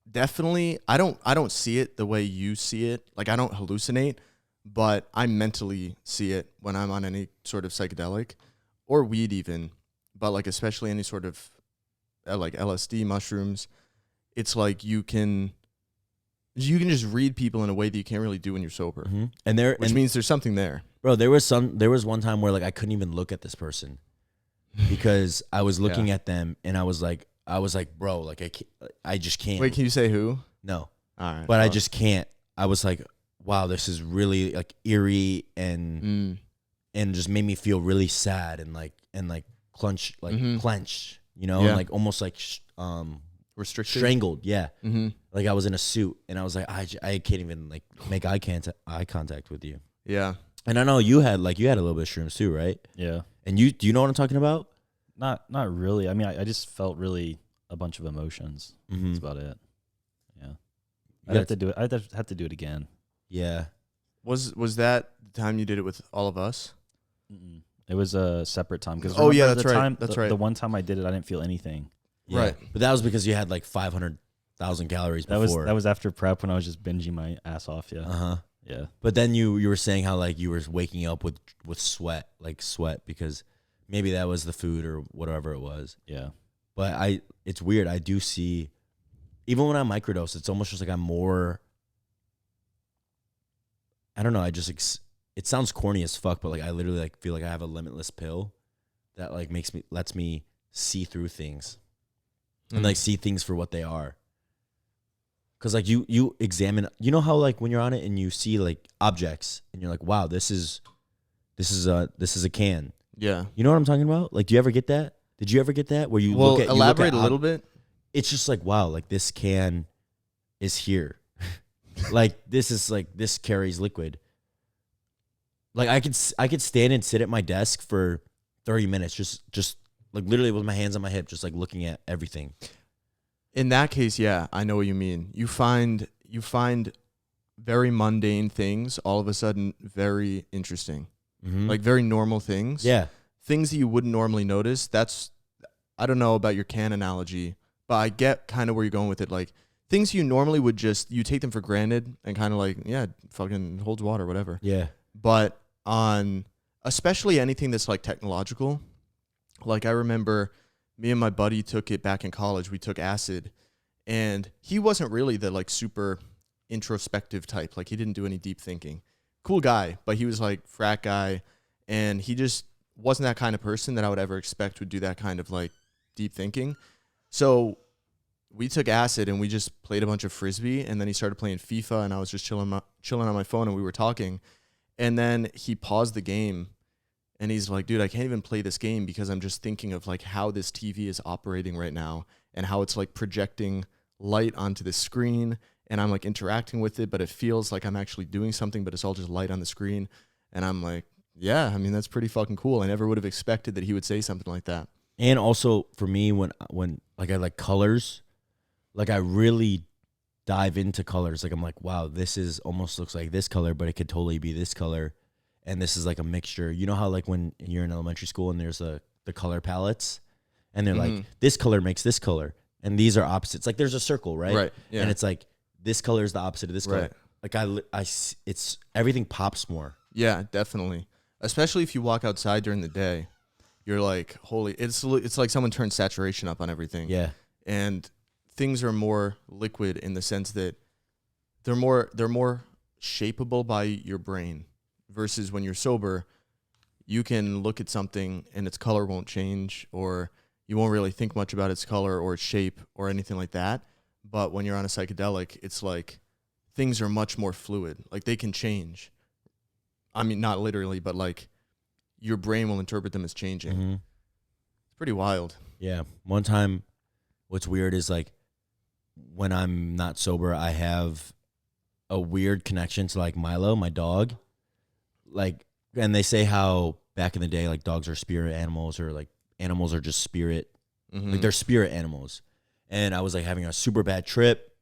Speaker 2: definitely, I don't see it the way you see it. Like, I don't hallucinate, but I mentally see it when I'm on any sort of psychedelic or weed even. But like, especially any sort of like LSD, mushrooms, it's like you can just read people in a way that you can't really do when you're sober.
Speaker 1: Mm-hmm.
Speaker 2: Which means there's something there.
Speaker 1: Bro, there was one time where like I couldn't even look at this person because I was looking at them and I was like, bro, like I just can't.
Speaker 2: Wait, can you say who?
Speaker 1: No.
Speaker 2: All right.
Speaker 1: But I just can't. I was like, wow, this is really like eerie and just made me feel really sad and clenched, you know, and like almost like
Speaker 2: restricted,
Speaker 1: strangled. Yeah. Mm-hmm. Like I was in a suit and I was like, I can't even like make eye contact with you.
Speaker 2: Yeah.
Speaker 1: And I know you had a little bit of shrooms too, right?
Speaker 3: Yeah.
Speaker 1: And do you know what I'm talking about?
Speaker 3: Not really. I mean, I just felt really a bunch of emotions. Mm-hmm. That's about it. Yeah. I'd have to do it. I'd have to do it again.
Speaker 1: Yeah.
Speaker 2: Was that the time you did it with all of us?
Speaker 3: Mm-mm. It was a separate time.
Speaker 2: That's right. That's right.
Speaker 3: The one time I did it, I didn't feel anything.
Speaker 1: Yeah. Right. But that was because you had like 500,000 calories before.
Speaker 3: That was after prep when I was just binging my ass off. Yeah.
Speaker 1: Uh-huh.
Speaker 3: Yeah.
Speaker 1: But then you were saying how like you were waking up with sweat because maybe that was the food or whatever it was.
Speaker 3: Yeah.
Speaker 1: But it's weird. I do see, even when I microdose, it's almost just like I'm more, I don't know. It sounds corny as fuck, but like I literally like feel like I have a limitless pill that like lets me see through things and like see things for what they are. Cause like you examine, you know how like when you're on it and you see like objects and you're like, wow, this is a can.
Speaker 2: Yeah.
Speaker 1: You know what I'm talking about? Like, do you ever get that? Did you ever get that where you
Speaker 2: Well,
Speaker 1: look at
Speaker 2: elaborate a little bit.
Speaker 1: It's just like, wow, like this can is here. Like this carries liquid. Like I could stand and sit at my desk for 30 minutes just like literally with my hands on my hip, just like looking at everything.
Speaker 2: In that case, yeah, I know what you mean. You find very mundane things all of a sudden very interesting. Like very normal things.
Speaker 1: Yeah.
Speaker 2: Things that you wouldn't normally notice. I don't know about your can analogy, but I get kind of where you're going with it. Like things you normally would you take them for granted and kind of like, yeah, fucking holds water, whatever.
Speaker 1: Yeah.
Speaker 2: But on especially anything that's like technological, like I remember me and my buddy took it back in college. We took acid, and he wasn't really the like super introspective type. Like he didn't do any deep thinking. Cool guy, but he was like frat guy, and he just wasn't that kind of person that I would ever expect would do that kind of like deep thinking. So we took acid and we just played a bunch of Frisbee, and then he started playing FIFA, and I was just chilling on my phone, and we were talking, and then he paused the game, and he's like, dude, I can't even play this game because I'm just thinking of like how this TV is operating right now and how it's like projecting light onto the screen, and I'm like interacting with it, but it feels like I'm actually doing something, but it's all just light on the screen. And I'm like, yeah, I mean, that's pretty fucking cool. I never would have expected that he would say something like that.
Speaker 1: And also for me, when like I like colors, like I really dive into colors. Like I'm like, wow, this is almost looks like this color, but it could totally be this color. And this is like a mixture. You know how like when you're in elementary school and there's the color palettes, and they're like, this color makes this color, and these are opposites. Like there's a circle, right?
Speaker 2: Right. Yeah.
Speaker 1: And it's like this color is the opposite of this color.
Speaker 2: Right.
Speaker 1: Like it's everything pops more.
Speaker 2: Yeah, definitely. Especially if you walk outside during the day, you're like, holy, it's like someone turned saturation up on everything.
Speaker 1: Yeah.
Speaker 2: And things are more liquid in the sense that they're more shapeable by your brain, versus when you're sober, you can look at something and its color won't change, or you won't really think much about its color or its shape or anything like that. But when you're on a psychedelic, it's like things are much more fluid. Like they can change. I mean, not literally, but like your brain will interpret them as changing.
Speaker 1: Mm-hmm.
Speaker 2: It's pretty wild.
Speaker 1: Yeah. One time, what's weird is like when I'm not sober, I have a weird connection to like Milo, my dog. Like, and they say how back in the day, like dogs are spirit animals, or like animals are just spirit. Like they're spirit animals. And I was like having a super bad trip,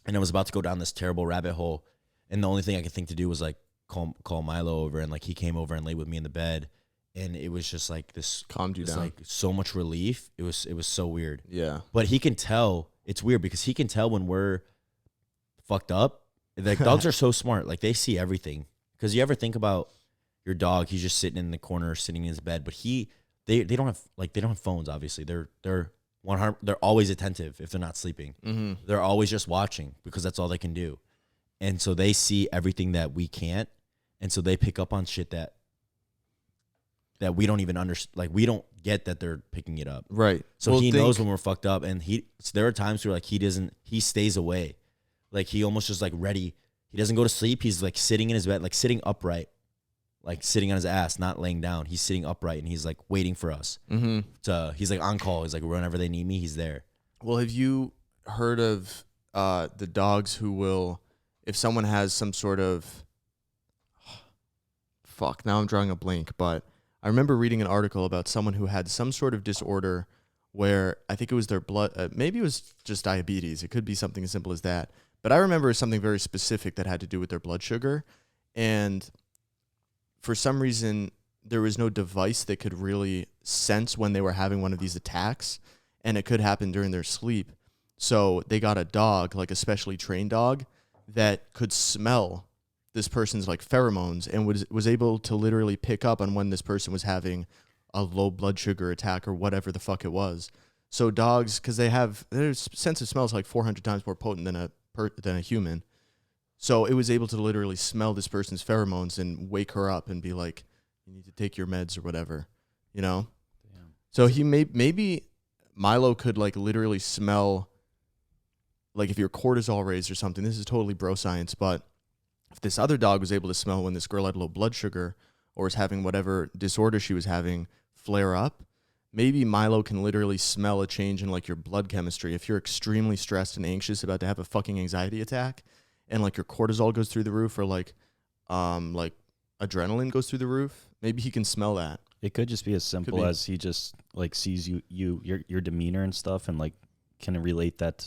Speaker 1: and I was about to go down this terrible rabbit hole. And the only thing I could think to do was like call Milo over, and like he came over and laid with me in the bed, and it was just like this
Speaker 2: calmed you down,
Speaker 1: like so much relief. It was so weird.
Speaker 2: Yeah.
Speaker 1: But he can tell. It's weird because he can tell when we're fucked up. Like dogs are so smart. Like they see everything. Because you ever think about your dog? He's just sitting in the corner, sitting in his bed, but they don't have phones. Obviously, they're always attentive if they're not sleeping.
Speaker 2: Mm-hmm.
Speaker 1: They're always just watching because that's all they can do, and so they see everything that we can't, and so they pick up on shit that we don't even understand. Like we don't get that they're picking it up.
Speaker 2: Right.
Speaker 1: So he knows when we're fucked up, and so there are times where like he stays away, like he almost just like ready. He doesn't go to sleep. He's like sitting in his bed, like sitting upright, like sitting on his ass, not laying down. He's sitting upright, and he's like waiting for us. Mm-hmm. He's like on call. He's like whenever they need me, he's there.
Speaker 2: Well, have you heard of the dogs who will, if someone has some sort of, now I'm drawing a blank, but I remember reading an article about someone who had some sort of disorder where I think it was their blood, maybe it was just diabetes. It could be something as simple as that. But I remember something very specific that had to do with their blood sugar. And for some reason, there was no device that could really sense when they were having one of these attacks. And it could happen during their sleep. So they got a dog, like a specially trained dog, that could smell this person's like pheromones and was able to literally pick up on when this person was having a low blood sugar attack or whatever the fuck it was. So dogs, because their sense of smell is like 400 times more potent than a human. So it was able to literally smell this person's pheromones and wake her up and be like, you need to take your meds or whatever, you know? Damn. So he maybe Milo could like literally smell, like if your cortisol raised or something. This is totally bro science, but if this other dog was able to smell when this girl had low blood sugar or was having whatever disorder she was having flare up, maybe Milo can literally smell a change in like your blood chemistry. If you're extremely stressed and anxious about to have a fucking anxiety attack and like your cortisol goes through the roof or like adrenaline goes through the roof, maybe he can smell that.
Speaker 3: It could just be as simple as he just like sees your demeanor and stuff and like can relate that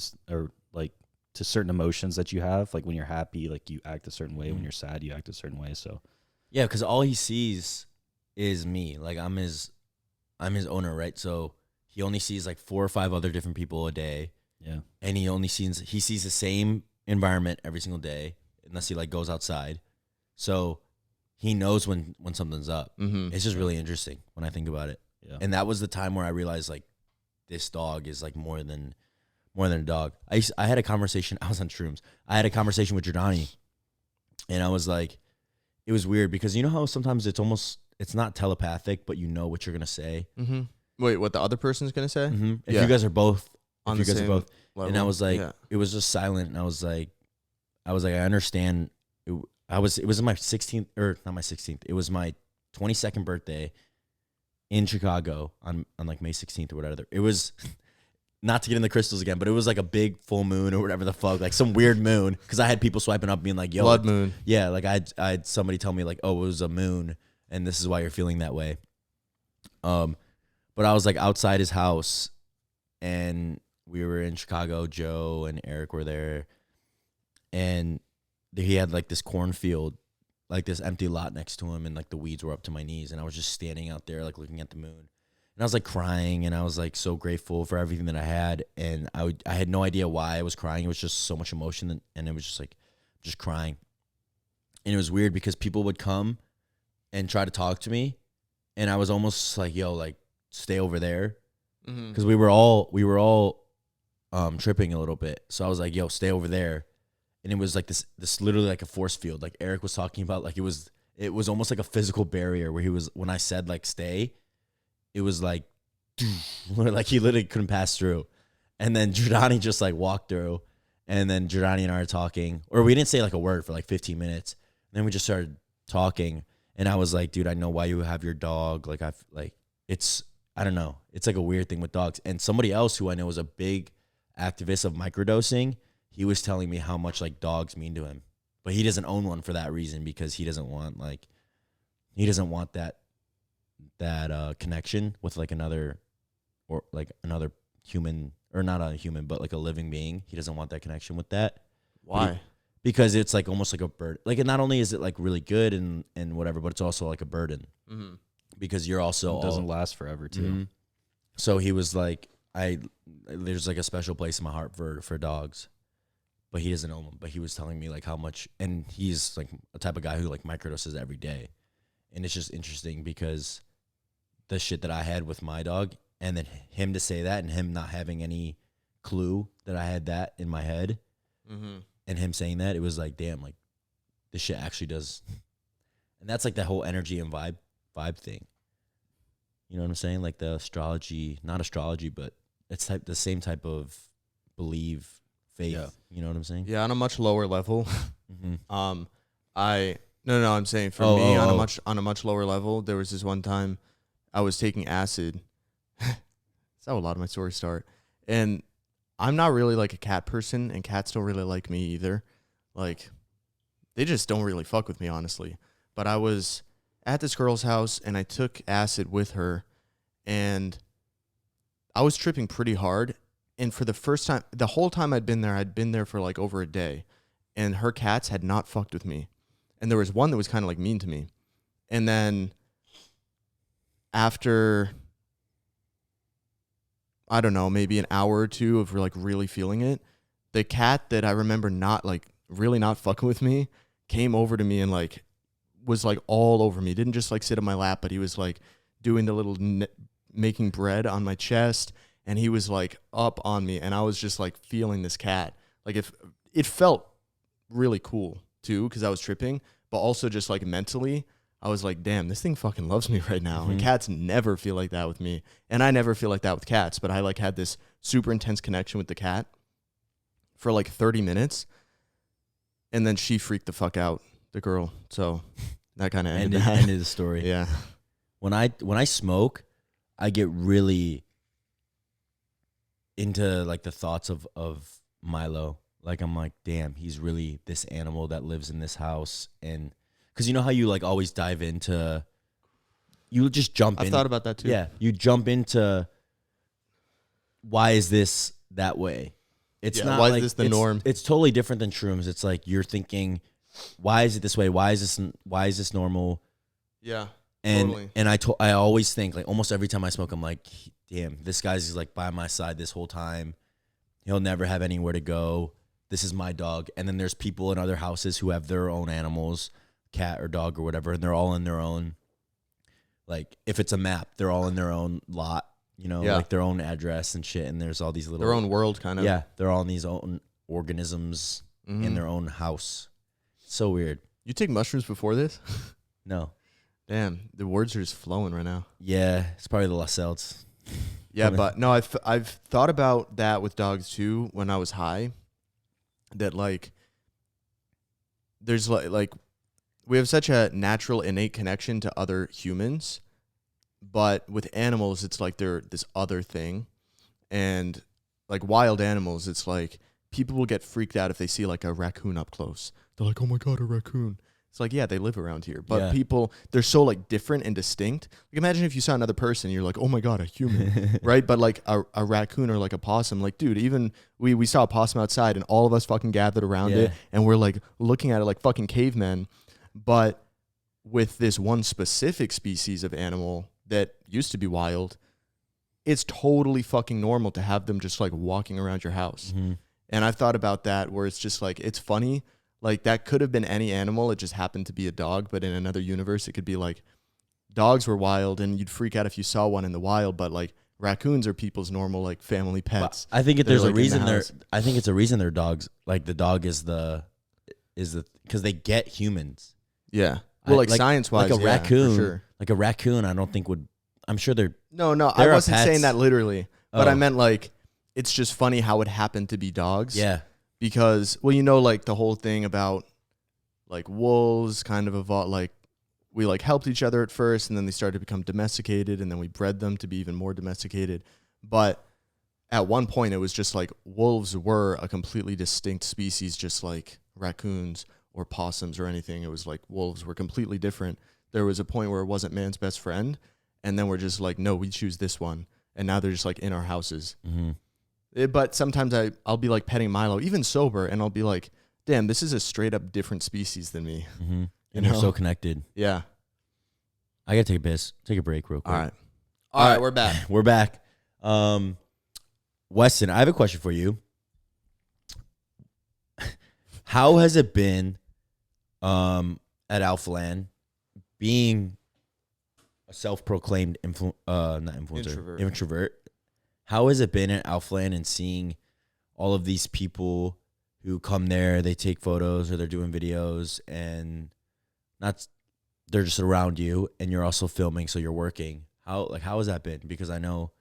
Speaker 3: to certain emotions that you have. Like when you're happy, like you act a certain way. When you're sad, you act a certain way. So
Speaker 1: yeah, because all he sees is me. Like I'm his owner, right? So he only sees like 4 or 5 other different people a day.
Speaker 3: Yeah.
Speaker 1: And he sees the same environment every single day unless he like goes outside. So he knows when something's up.
Speaker 2: Mm-hmm.
Speaker 1: It's just really interesting when I think about it.
Speaker 3: Yeah.
Speaker 1: And that was the time where I realized like this dog is like more than a dog. I had a conversation. I was on shrooms. I had a conversation with Giordani, and I was like, it was weird because you know how sometimes it's not telepathic, but you know what you're gonna say.
Speaker 2: Mm-hmm. Wait, what the other person's gonna say?
Speaker 1: Mm-hmm. If you guys are both
Speaker 2: on the same level.
Speaker 1: And I was like, it was just silent, and I was like, I understand. It was my 16th, or not my 16th. It was my 22nd birthday in Chicago on like May 16th or whatever. It was not to get in the crystals again, but it was like a big full moon or whatever the fuck, like some weird moon. Because I had people swiping up being like, "Yo,
Speaker 2: blood moon."
Speaker 1: Yeah, like I had somebody tell me like, "Oh, it was a moon, and this is why you're feeling that way." But I was like outside his house, and we were in Chicago. Joe and Eric were there, and he had like this cornfield, like this empty lot next to him, and like the weeds were up to my knees, and I was just standing out there like looking at the moon, and I was like crying, and I was like so grateful for everything that I had, and I had no idea why I was crying. It was just so much emotion, and it was just like just crying, and it was weird because people would come and try to talk to me, and I was almost like, yo, like stay over there, because we were all tripping a little bit, so I was like, yo, stay over there. And it was like this literally like a force field. Like Eric was talking about, like it was almost like a physical barrier where when I said like stay, it was like, like he literally couldn't pass through. And then Giordani just like walked through, and then Giordani and I are talking, or we didn't say like a word for like 15 minutes. And then we just started talking, and I was like, dude, I know why you have your dog. Like I don't know. It's like a weird thing with dogs. And somebody else who I know is a big activist of microdosing, he was telling me how much like dogs mean to him, but he doesn't own one for that reason, because he doesn't want that connection with like another human, or not a human, but like a living being. He doesn't want that connection with that.
Speaker 2: Why?
Speaker 1: Because it's like almost like a burden. Like, not only is it like really good and whatever, but it's also like a burden, because you're also
Speaker 3: it doesn't last forever too.
Speaker 1: Mm-hmm. So he was like, there's like a special place in my heart for dogs. But he doesn't own them. But he was telling me like how much, and he's like a type of guy who like microdoses every day, and it's just interesting because the shit that I had with my dog, and then him to say that, and him not having any clue that I had that in my head, and him saying that, it was like, damn, like this shit actually does, and that's like the whole energy and vibe thing. You know what I'm saying? Like the not astrology, but it's the same type of faith. Yeah. You know what I'm saying?
Speaker 2: Yeah, on a much lower level. I'm saying for me on a much lower level, there was this one time I was taking acid. That's how a lot of my stories start. And I'm not really like a cat person, and cats don't really like me either. Like, they just don't really fuck with me, honestly. But I was at this girl's house, and I took acid with her, and I was tripping pretty hard. And for the first time, the whole time I'd been there for like over a day, and her cats had not fucked with me. And there was one that was kind of like mean to me. And then after, I don't know, maybe an hour or two of like really feeling it, the cat that I remember not like really not fucking with me came over to me and like was like all over me. Didn't just like sit on my lap, but he was like doing the little making bread on my chest. And he was like up on me, and I was just like feeling this cat. Like, if it felt really cool too, because I was tripping, but also just like mentally, I was like, damn, this thing fucking loves me right now. And cats never feel like that with me, and I never feel like that with cats. But I like had this super intense connection with the cat for like 30 minutes, and then she freaked the fuck out, the girl. So that kind of ended
Speaker 1: the story.
Speaker 2: Yeah.
Speaker 1: When I smoke, I get really into like the thoughts of Milo. Like I'm like, damn, he's really this animal that lives in this house. And because you know how you like always dive into, you just jump in.
Speaker 2: I've thought about that too.
Speaker 1: Yeah, you jump into why is this that way? It's not
Speaker 2: why
Speaker 1: like,
Speaker 2: is this the norm?
Speaker 1: It's totally different than shrooms. It's like you're thinking, why is it this way? Why is this normal?
Speaker 2: Yeah.
Speaker 1: And
Speaker 2: Totally.
Speaker 1: and I always think, like, almost every time I smoke, I'm like, damn, this guy's like by my side this whole time. He'll never have anywhere to go. This is my dog. And then there's people in other houses who have their own animals, cat or dog or whatever, and they're all in their own, like, if it's a map, they're all in their own lot, you know, like their own address and shit. And there's all these little,
Speaker 2: their own world kind of.
Speaker 1: yeah, they're all in these own organisms in their own house. So weird.
Speaker 2: You take mushrooms before this?
Speaker 1: No.
Speaker 2: Damn, the words are just flowing right now.
Speaker 1: Yeah, it's probably the Lasselts.
Speaker 2: Yeah, but no, I've thought about that with dogs too when I was high. That like, there's like we have such a natural innate connection to other humans, but with animals it's like they're this other thing, and like wild animals, it's like people will get freaked out if they see like a raccoon up close. They're like, oh my God, a raccoon. It's like, yeah, they live around here. But people, they're so like different and distinct. Like imagine if you saw another person, you're like, oh my God, a human, right? But like a raccoon or like a possum, like, dude, even we saw a possum outside and all of us fucking gathered around it and we're like looking at it like fucking cavemen. But with this one specific species of animal that used to be wild, it's totally fucking normal to have them just like walking around your house. Mm-hmm. And I've thought about that where it's just like, it's funny. Like, that could have been any animal. It just happened to be a dog. But in another universe, it could be like dogs were wild and you'd freak out if you saw one in the wild. But like raccoons are people's normal like family pets.
Speaker 1: I think there's like a reason I think it's a reason they're dogs. Like the dog is the because they get humans.
Speaker 2: Yeah. Well, like science wise,
Speaker 1: like a raccoon.
Speaker 2: For sure.
Speaker 1: Like a raccoon, I don't think would. I'm sure they're.
Speaker 2: No, I wasn't saying that literally. But I meant like it's just funny how it happened to be dogs.
Speaker 1: Yeah.
Speaker 2: Because, well, you know, like the whole thing about like wolves kind of evolved, like we like helped each other at first and then they started to become domesticated and then we bred them to be even more domesticated. But at one point it was just like wolves were a completely distinct species, just like raccoons or possums or anything. It was like wolves were completely different. There was a point where it wasn't man's best friend. And then we're just like, no, we choose this one. And now they're just like in our houses. Mm-hmm. But sometimes I'll be like petting Milo, even sober, and I'll be like, damn, this is a straight up different species than me.
Speaker 1: Mm-hmm. And they're so connected.
Speaker 2: Yeah.
Speaker 1: I got to take a piss. Take a break real quick.
Speaker 2: All right, we're back.
Speaker 1: We're back. Weston, I have a question for you. How has it been at Alphaland being a self-proclaimed introvert? How has it been at Alphaland and seeing all of these people who come there, they take photos or they're doing videos and they're just around you and you're also filming, so you're working. How has that been? Because I know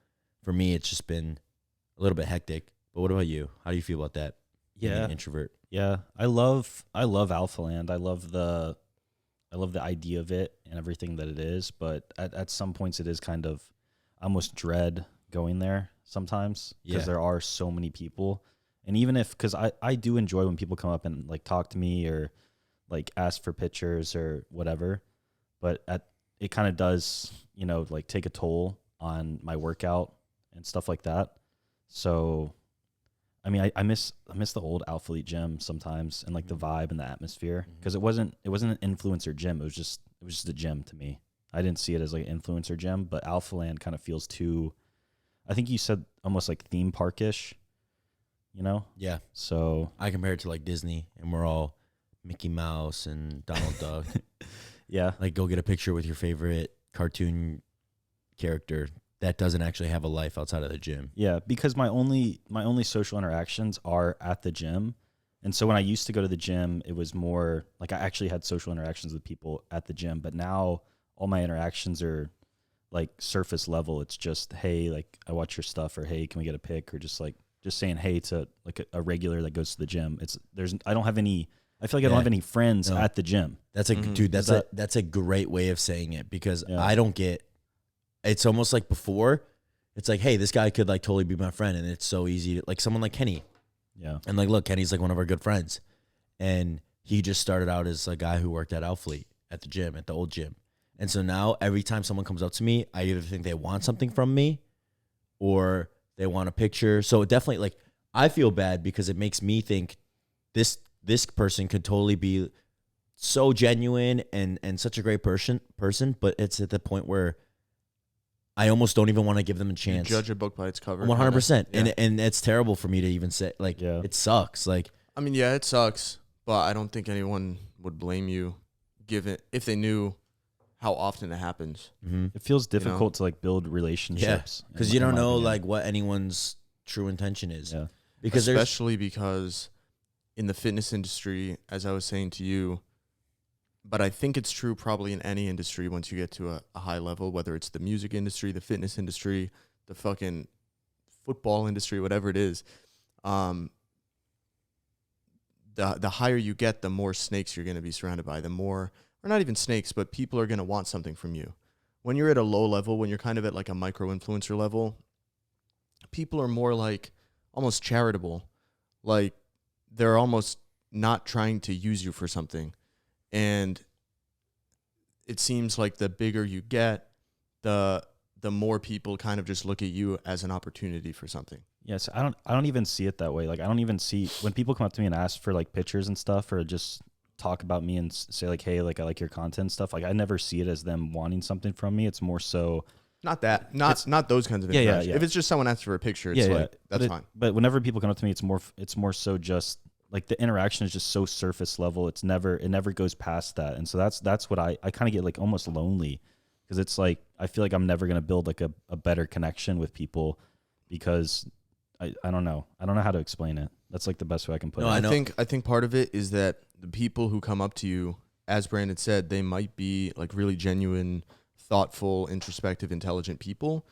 Speaker 1: for me it's just been a little bit hectic. But what about you? How do you feel about that?
Speaker 3: Yeah.
Speaker 1: Being an introvert.
Speaker 3: Yeah. I love Alphaland. I love the idea of it and everything that it is, but at some points it is kind of, I almost dread going there sometimes because there are so many people. And even because I do enjoy when people come up and like talk to me or like ask for pictures or whatever, but it kind of does, you know, like take a toll on my workout and stuff like that. So, I mean, I miss the old Alphalete gym sometimes and like the vibe and the atmosphere, because it wasn't an influencer gym. It was just a gym to me. I didn't see it as like an influencer gym, but Alphaland kind of feels too, I think you said almost like theme park-ish, you know?
Speaker 1: Yeah.
Speaker 3: So
Speaker 1: I compare it to like Disney and we're all Mickey Mouse and Donald Duck.
Speaker 3: Yeah.
Speaker 1: Like go get a picture with your favorite cartoon character that doesn't actually have a life outside of the gym.
Speaker 3: Yeah, because my only social interactions are at the gym. And so when I used to go to the gym, it was more like I actually had social interactions with people at the gym, but now all my interactions are like surface level. It's just, hey, like I watch your stuff, or hey, can we get a pic, or just saying hey to like a regular that goes to the gym. I don't have any any friends at the gym.
Speaker 1: That's a dude, that's a great way of saying it, because I don't get it's almost like before, it's like, hey, this guy could like totally be my friend, and it's so easy to, like someone like Kenny.
Speaker 3: Yeah.
Speaker 1: And like, look, Kenny's like one of our good friends, and he just started out as a guy who worked at Alphaland at the gym, at the old gym. And so now every time someone comes up to me, I either think they want something from me or they want a picture. So it definitely, like, I feel bad because it makes me think this person could totally be so genuine and such a great person, but it's at the point where I almost don't even want to give them a chance.
Speaker 2: You judge a book by its cover.
Speaker 1: 100%.
Speaker 2: Yeah.
Speaker 1: And it's terrible for me to even say, like, it sucks. Like,
Speaker 2: I mean, yeah, it sucks, but I don't think anyone would blame you given if they knew how often it happens.
Speaker 3: It feels difficult to like build relationships.
Speaker 1: Because you don't know like what anyone's true intention is.
Speaker 3: Yeah.
Speaker 1: Because
Speaker 2: especially because in the fitness industry, as I was saying to you, but I think it's true probably in any industry once you get to a high level, whether it's the music industry, the fitness industry, the fucking football industry, whatever it is, the higher you get, the more snakes you're going to be surrounded by, the more, or not even snakes, but people are going to want something from you. When you're at a low level, when you're kind of at like a micro influencer level, people are more like almost charitable. Like they're almost not trying to use you for something. And it seems like the bigger you get, the more people kind of just look at you as an opportunity for something.
Speaker 3: Yes, I don't even see it that way. Like I don't even see when people come up to me and ask for like pictures and stuff, or just talk about me and say like, hey, like I like your content and stuff. Like I never see it as them wanting something from me. It's more so
Speaker 2: not those kinds of
Speaker 3: yeah.
Speaker 2: If it's just someone asks for a picture, it's that's fine.
Speaker 3: But whenever people come up to me, it's more so just like the interaction is just so surface level. It never goes past that. And so that's what I kind of get like almost lonely, because it's like I feel like I'm never going to build like a better connection with people, because I don't know how to explain it. That's like the best way I can put it.
Speaker 2: I think part of it is that the people who come up to you, as Brandon said, they might be like really genuine, thoughtful, introspective, intelligent people.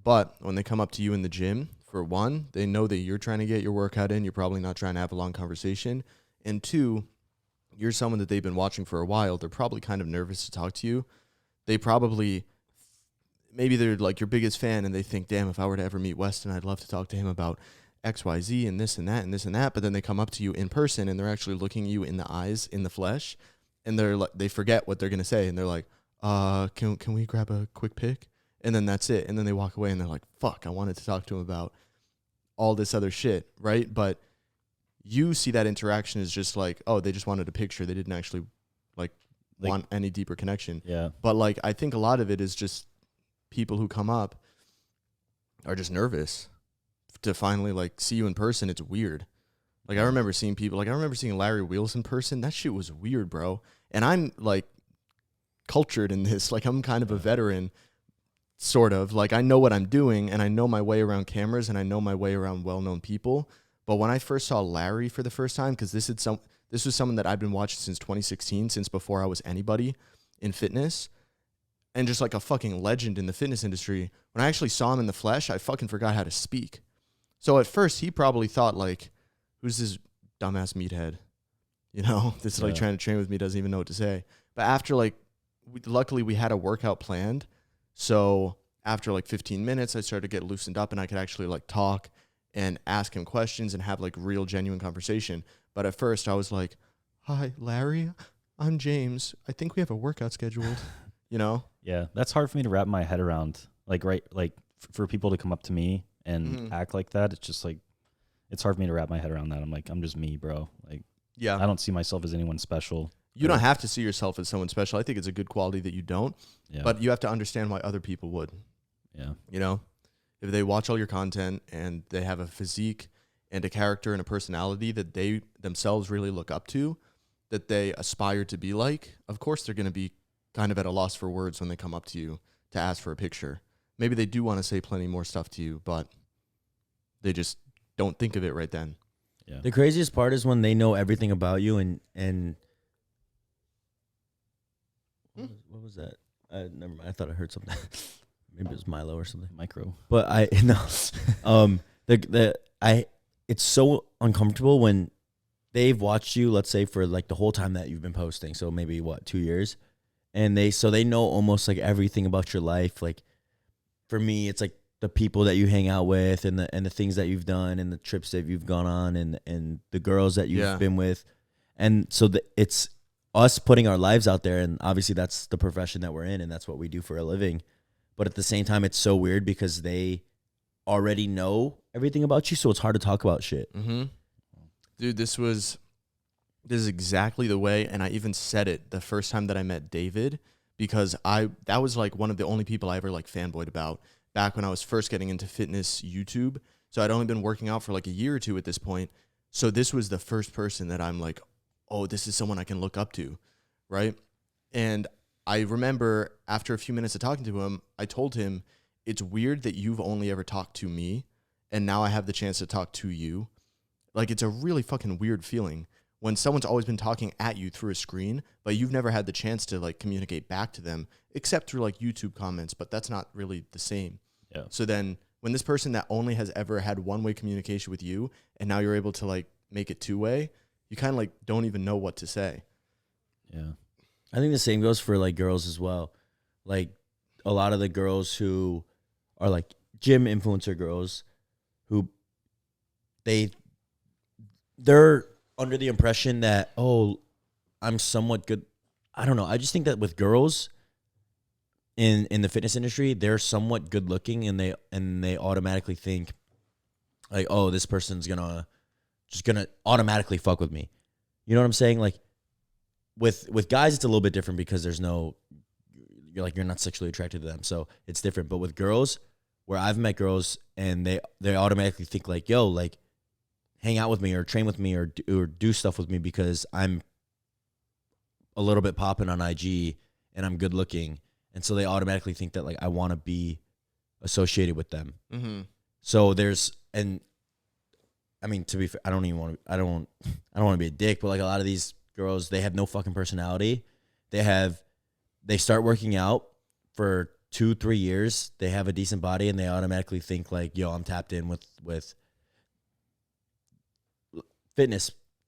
Speaker 2: But when they come up to you in the gym, for one, they know that you're trying to get your workout in. You're probably not trying to have a long conversation. And two, you're someone that they've been watching for a while. They're probably kind of nervous to talk to you. They probably, maybe they're like your biggest fan and they think, damn, if I were to ever meet Weston, I'd love to talk to him about XYZ and this and that and this and that. But then they come up to you in person and they're actually looking you in the eyes, in the flesh, and they forget what they're going to say. And they're like, can we grab a quick pic? And then that's it. And then they walk away and they're like, fuck, I wanted to talk to him about all this other shit, right? But you see that interaction as just like, oh, they just wanted a picture. They didn't actually like want any deeper connection.
Speaker 3: Yeah.
Speaker 2: But like, I think a lot of it is just people who come up are just nervous to finally like see you in person. It's weird. Like I remember seeing Larry Wheels in person. That shit was weird, bro. And I'm like cultured in this. Like I'm kind of a veteran, sort of. Like I know what I'm doing and I know my way around cameras and I know my way around well-known people. But when I first saw Larry for the first time, because this was someone that I've been watching since 2016, since before I was anybody in fitness, and just like a fucking legend in the fitness industry. When I actually saw him in the flesh, I fucking forgot how to speak. So at first he probably thought like, who's this dumbass meathead? You know, this is like trying to train with me, doesn't even know what to say. But after like, luckily we had a workout planned. So after like 15 minutes, I started to get loosened up and I could actually like talk and ask him questions and have like real genuine conversation. But at first I was like, hi, Larry, I'm James. I think we have a workout scheduled, you know?
Speaker 3: Yeah. That's hard for me to wrap my head around. Like, right. Like for people to come up to me and act like that. It's just like, it's hard for me to wrap my head around that. I'm like, I'm just me, bro. Like,
Speaker 2: yeah,
Speaker 3: I don't see myself as anyone special.
Speaker 2: You don't have to see yourself as someone special. I think it's a good quality that you don't, but you have to understand why other people would.
Speaker 3: Yeah.
Speaker 2: You know, if they watch all your content and they have a physique and a character and a personality that they themselves really look up to, that they aspire to be like, of course they're going to be kind of at a loss for words when they come up to you to ask for a picture. Maybe they do want to say plenty more stuff to you, but they just don't think of it right then.
Speaker 3: Yeah.
Speaker 1: The craziest part is when they know everything about you and what was that? Never mind. I thought I heard something. Maybe it was Milo or something.
Speaker 3: Micro.
Speaker 1: But it's so uncomfortable when they've watched you, let's say for like the whole time that you've been posting. So maybe 2 years, and they know almost like everything about your life. Like for me, it's like the people that you hang out with and the things that you've done and the trips that you've gone on and the girls that you've been with. And so it's us putting our lives out there. And obviously that's the profession that we're in and that's what we do for a living. But at the same time, it's so weird because they already know everything about you. So it's hard to talk about shit.
Speaker 2: Mm-hmm. Dude, this is exactly the way. And I even said it the first time that I met David, because that was like one of the only people I ever like fanboyed about back when I was first getting into fitness YouTube. So I'd only been working out for like a year or two at this point. So this was the first person that I'm like, oh, this is someone I can look up to, right? And I remember after a few minutes of talking to him, I told him, it's weird that you've only ever talked to me, and now I have the chance to talk to you. Like, it's a really fucking weird feeling when someone's always been talking at you through a screen, but you've never had the chance to, like, communicate back to them, except through, like, YouTube comments, but that's not really the same.
Speaker 3: Yeah.
Speaker 2: So then when this person that only has ever had one-way communication with you, and now you're able to, like, make it two-way, you kind of, like, don't even know what to say.
Speaker 3: Yeah.
Speaker 1: I think the same goes for, like, girls as well. Like, a lot of the girls who are, like, gym influencer girls who they're under the impression that, oh, I'm somewhat good. I don't know. I just think that with girls in the fitness industry, they're somewhat good looking and they automatically think like, oh, this person's just gonna automatically fuck with me. You know what I'm saying? Like with guys, it's a little bit different because you're not sexually attracted to them. So it's different. But with girls, where I've met girls and they automatically think like, yo, like, hang out with me or train with me or do stuff with me because I'm a little bit popping on IG and I'm good looking. And so they automatically think that like I want to be associated with them.
Speaker 2: Mm-hmm.
Speaker 1: So I mean, to be fair, I don't want to be a dick, but like a lot of these girls, they have no fucking personality. They start working out for 2-3 years. They have a decent body and they automatically think like, yo, I'm tapped in with the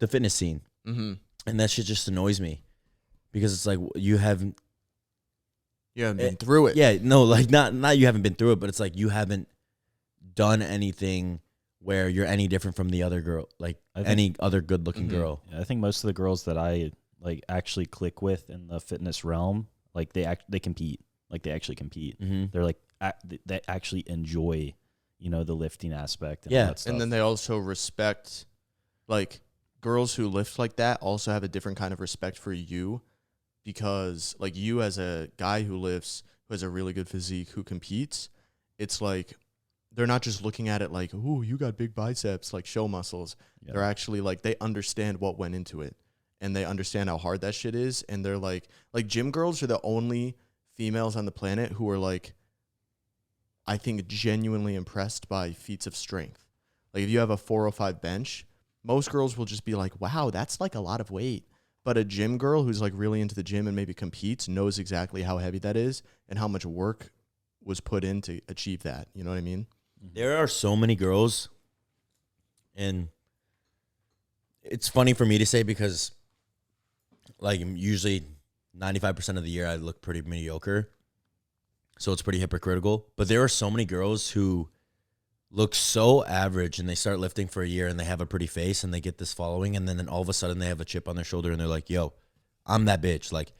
Speaker 1: fitness scene.
Speaker 2: Mm-hmm.
Speaker 1: And that shit just annoys me because it's like you haven't
Speaker 2: been through it.
Speaker 1: Yeah, no, like not you haven't been through it, but it's like you haven't done anything where you're any different from the other girl, like any other good looking girl.
Speaker 3: Yeah, I think most of the girls that I like actually click with in the fitness realm, like they compete, like they actually compete.
Speaker 1: Mm-hmm.
Speaker 3: They're like they actually enjoy, the lifting aspect. And
Speaker 1: Yeah,
Speaker 3: all that stuff.
Speaker 2: And then they also respect, like, girls who lift like that also have a different kind of respect for you because, like, you as a guy who lifts, who has a really good physique, who competes, it's like they're not just looking at it like, ooh, you got big biceps, like show muscles. Yeah. They're actually like, they understand what went into it and they understand how hard that shit is. And they're like gym girls are the only females on the planet who are like, I think, genuinely impressed by feats of strength. Like if you have a 405 bench, most girls will just be like, wow, that's like a lot of weight. But a gym girl who's like really into the gym and maybe competes knows exactly how heavy that is and how much work was put in to achieve that. You know what I mean?
Speaker 1: There are so many girls, and it's funny for me to say because, like, usually 95% of the year I look pretty mediocre, so it's pretty hypocritical. But there are so many girls who look so average, and they start lifting for a year, and they have a pretty face, and they get this following, and then all of a sudden they have a chip on their shoulder, and they're like, "Yo, I'm that bitch. Like,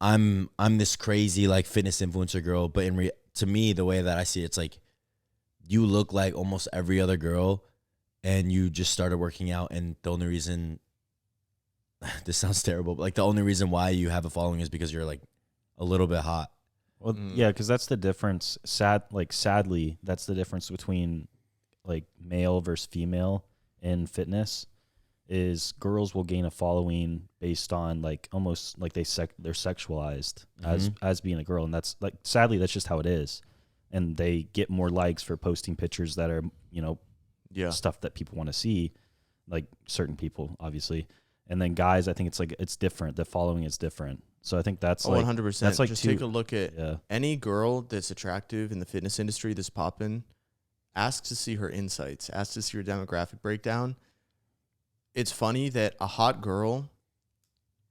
Speaker 1: I'm this crazy like fitness influencer girl." But to me, the way that I see it, it's like, you look like almost every other girl and you just started working out, and the only reason this sounds terrible, but like the only reason why you have a following is because you're like a little bit hot.
Speaker 3: Well, yeah, because that's the difference. Sadly, that's the difference between like male versus female in fitness. Is girls will gain a following based on like almost like they're sexualized as being a girl, and that's like sadly that's just how it is. And they get more likes for posting pictures that are, stuff that people want to see, like certain people, obviously. And then guys, I think it's different. The following is different. So I think that's
Speaker 2: 100%.
Speaker 3: That's like
Speaker 2: just take a look at any girl that's attractive in the fitness industry that's popping. Ask to see her insights. Ask to see her demographic breakdown. It's funny that a hot girl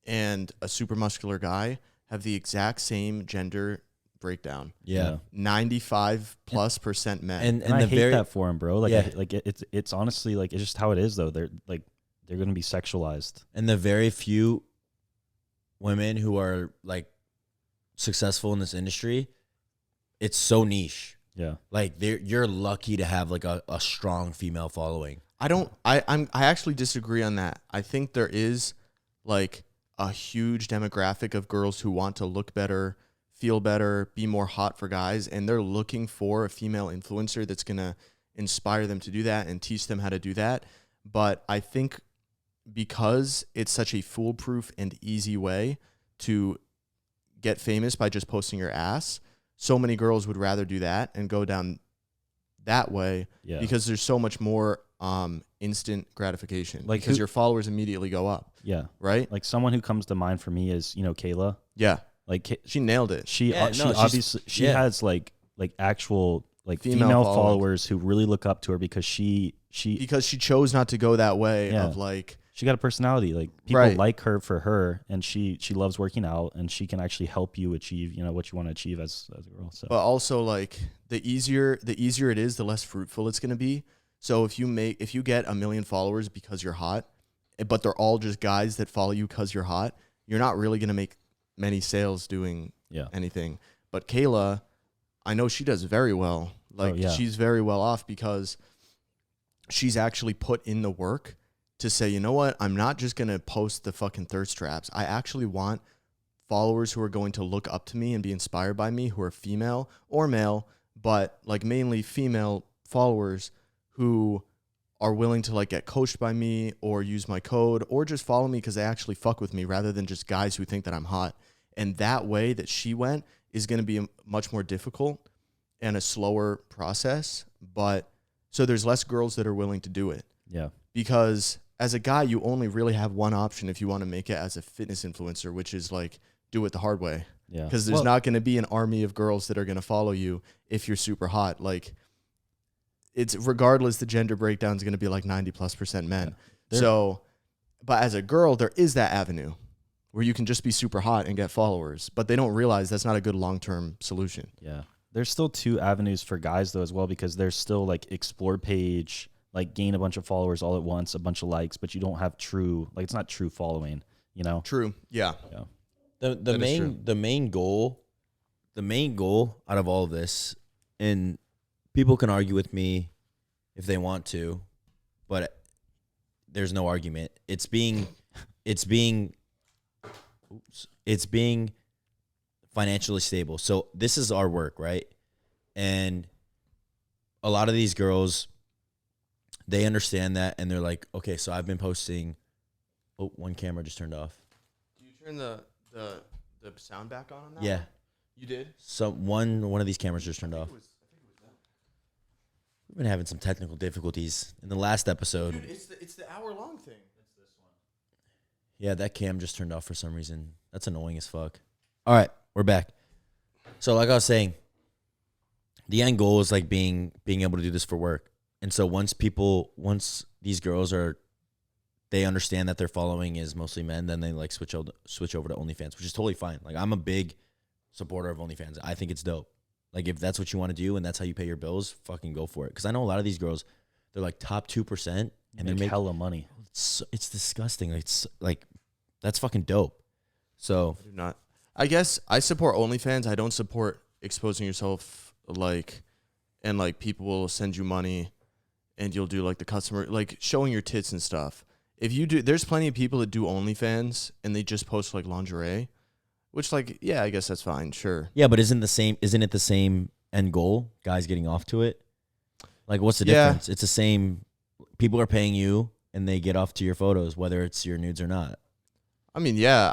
Speaker 2: and a super muscular guy have the exact same gender breakdown.
Speaker 1: Yeah.
Speaker 2: 95+% men.
Speaker 3: And I hate that for him, bro. Like,
Speaker 1: Yeah.
Speaker 3: it's honestly like it's just how it is, though. They're going to be sexualized.
Speaker 1: And the very few women who are like successful in this industry, it's so niche.
Speaker 3: Yeah.
Speaker 1: Like you're lucky to have like a strong female following.
Speaker 2: I actually disagree on that. I think there is like a huge demographic of girls who want to look better, feel better, be more hot for guys, and they're looking for a female influencer that's going to inspire them to do that and teach them how to do that. But I think because it's such a foolproof and easy way to get famous by just posting your ass, so many girls would rather do that and go down that way because there's so much more instant gratification, like because your followers immediately go up.
Speaker 3: Yeah.
Speaker 2: Right?
Speaker 3: Like someone who comes to mind for me is, Kayla.
Speaker 2: Yeah.
Speaker 3: Like
Speaker 2: she nailed it.
Speaker 3: She has like actual like female followers who really look up to her because she
Speaker 2: chose not to go that way of like,
Speaker 3: she got a personality. Like people like her for her, and she loves working out, and she can actually help you achieve, what you want to achieve as a girl. So,
Speaker 2: but also like the easier it is, the less fruitful it's going to be. So if you get 1 million followers because you're hot, but they're all just guys that follow you because you're hot, you're not really going to make many sales doing anything. But Kayla, I know she does very well. Like she's very well off because she's actually put in the work to say, you know what, I'm not just going to post the fucking thirst traps. I actually want followers who are going to look up to me and be inspired by me, who are female or male, but like mainly female followers who are willing to like get coached by me or use my code or just follow me because they actually fuck with me rather than just guys who think that I'm hot. And that way that she went is going to be much more difficult and a slower process. But so there's less girls that are willing to do it.
Speaker 3: Yeah.
Speaker 2: Because as a guy, you only really have one option if you want to make it as a fitness influencer, which is like do it the hard way.
Speaker 3: Yeah.
Speaker 2: Because there's not going to be an army of girls that are going to follow you if you're super hot. Like, it's regardless, the gender breakdown is going to be like 90+% men. Yeah. So, but as a girl, there is that avenue where you can just be super hot and get followers, but they don't realize that's not a good long-term solution.
Speaker 3: Yeah. There's still 2 avenues for guys though as well, because there's still like explore page, like gain a bunch of followers all at once, a bunch of likes, but you don't have true, like it's not true following, True. Yeah.
Speaker 1: Yeah. The main goal out of all of this, and people can argue with me if they want to, but there's no argument. It's being financially stable. So this is our work, right? And a lot of these girls, they understand that, and they're like, okay, so I've been posting. Oh, one camera just turned off.
Speaker 2: Do you turn the sound back on that?
Speaker 1: Yeah.
Speaker 2: You did?
Speaker 1: So one of these cameras just turned off. We've been having some technical difficulties in the last episode.
Speaker 2: Dude, it's the hour-long thing. It's this one.
Speaker 1: Yeah, that cam just turned off for some reason. That's annoying as fuck. All right, we're back. So like I was saying, the end goal is like being able to do this for work. And so once these girls they understand that their following is mostly men, then they like switch over to OnlyFans, which is totally fine. Like I'm a big supporter of OnlyFans. I think it's dope. Like if that's what you want to do and that's how you pay your bills, fucking go for it. Because I know a lot of these girls, they're like top 2%, and they make
Speaker 3: hella money.
Speaker 1: It's disgusting. It's like that's fucking dope. So
Speaker 2: I do not. I guess I support OnlyFans. I don't support exposing yourself and people will send you money and you'll do like the customer, like showing your tits and stuff. If you do, there's plenty of people that do OnlyFans and they just post like lingerie, which like, yeah, I guess that's fine. Sure.
Speaker 1: Yeah. But isn't it the same end goal? Guys getting off to it. Like what's the difference? It's the same. People are paying you and they get off to your photos, whether it's your nudes or not.
Speaker 2: I mean, yeah,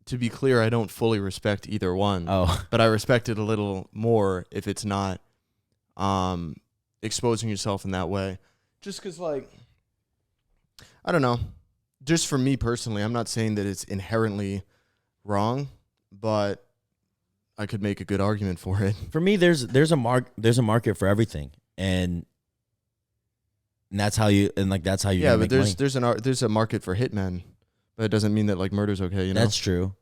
Speaker 2: to be clear, I don't fully respect either one.
Speaker 1: Oh.
Speaker 2: But I respect it a little more if it's not exposing yourself in that way. Just because, like, I don't know. Just for me personally, I'm not saying that it's inherently wrong, but I could make a good argument for it.
Speaker 1: For me, there's a market for everything, and that's how you make
Speaker 2: but
Speaker 1: money.
Speaker 2: there's a market for hitmen, but it doesn't mean that like murder's okay.
Speaker 1: That's true.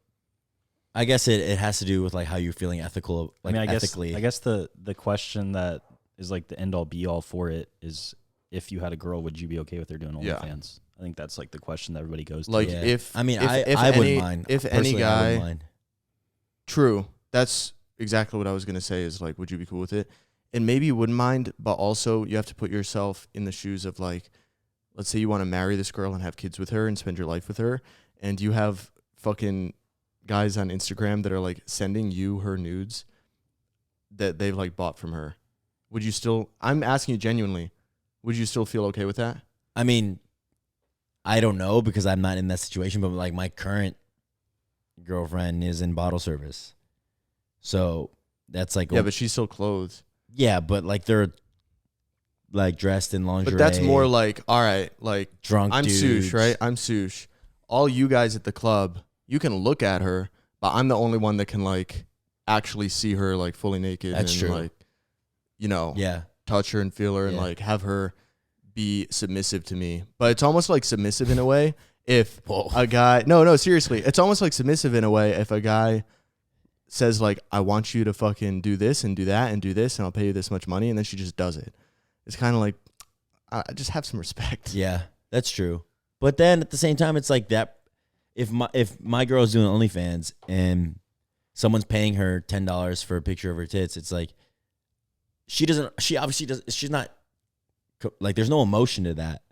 Speaker 1: I guess it has to do with like how you're feeling ethical, like ethically.
Speaker 3: I guess the question that is like the end all be all for it is, if you had a girl, would you be okay with her doing OnlyFans? I think that's like the question that everybody goes to.
Speaker 2: Like
Speaker 1: Yeah.
Speaker 2: if
Speaker 1: I mean,
Speaker 2: if
Speaker 1: I
Speaker 2: any,
Speaker 1: wouldn't mind.
Speaker 2: If
Speaker 1: Personally,
Speaker 2: any
Speaker 1: I wouldn't
Speaker 2: guy,
Speaker 1: mind.
Speaker 2: true. That's exactly what I was gonna say. Is like, would you be cool with it? And maybe you wouldn't mind, but also you have to put yourself in the shoes of like, let's say you want to marry this girl and have kids with her and spend your life with her, and you have fucking guys on Instagram that are like sending you her nudes that they've like bought from her. Would you still? I'm asking you genuinely. Would you still feel okay with that?
Speaker 1: I mean, I don't know because I'm not in that situation, but like my current girlfriend is in bottle service. So that's like,
Speaker 2: Yeah, but she's still clothed.
Speaker 1: yeah, but like they're like dressed in lingerie.
Speaker 2: But that's more like, all right, like
Speaker 1: drunk
Speaker 2: I'm
Speaker 1: dudes.
Speaker 2: Sush, right? I'm Sush. All you guys at the club, you can look at her, but I'm the only one that can like actually see her like fully naked.
Speaker 1: That's
Speaker 2: and
Speaker 1: true.
Speaker 2: Like, you know,
Speaker 1: Yeah.
Speaker 2: touch her and feel her and
Speaker 1: Yeah.
Speaker 2: like have her be submissive to me. But it's almost like submissive in a way if a guy, no, seriously, it's almost like submissive in a way if a guy says like, I want you to fucking do this and do that and do this and I'll pay you this much money, and then she just does it. It's kind of like, I just have some respect.
Speaker 1: Yeah, that's true. But then at the same time, it's like that. If my girl's doing OnlyFans and someone's paying her $10 for a picture of her tits, it's like she obviously does. She's not like, there's no emotion to that.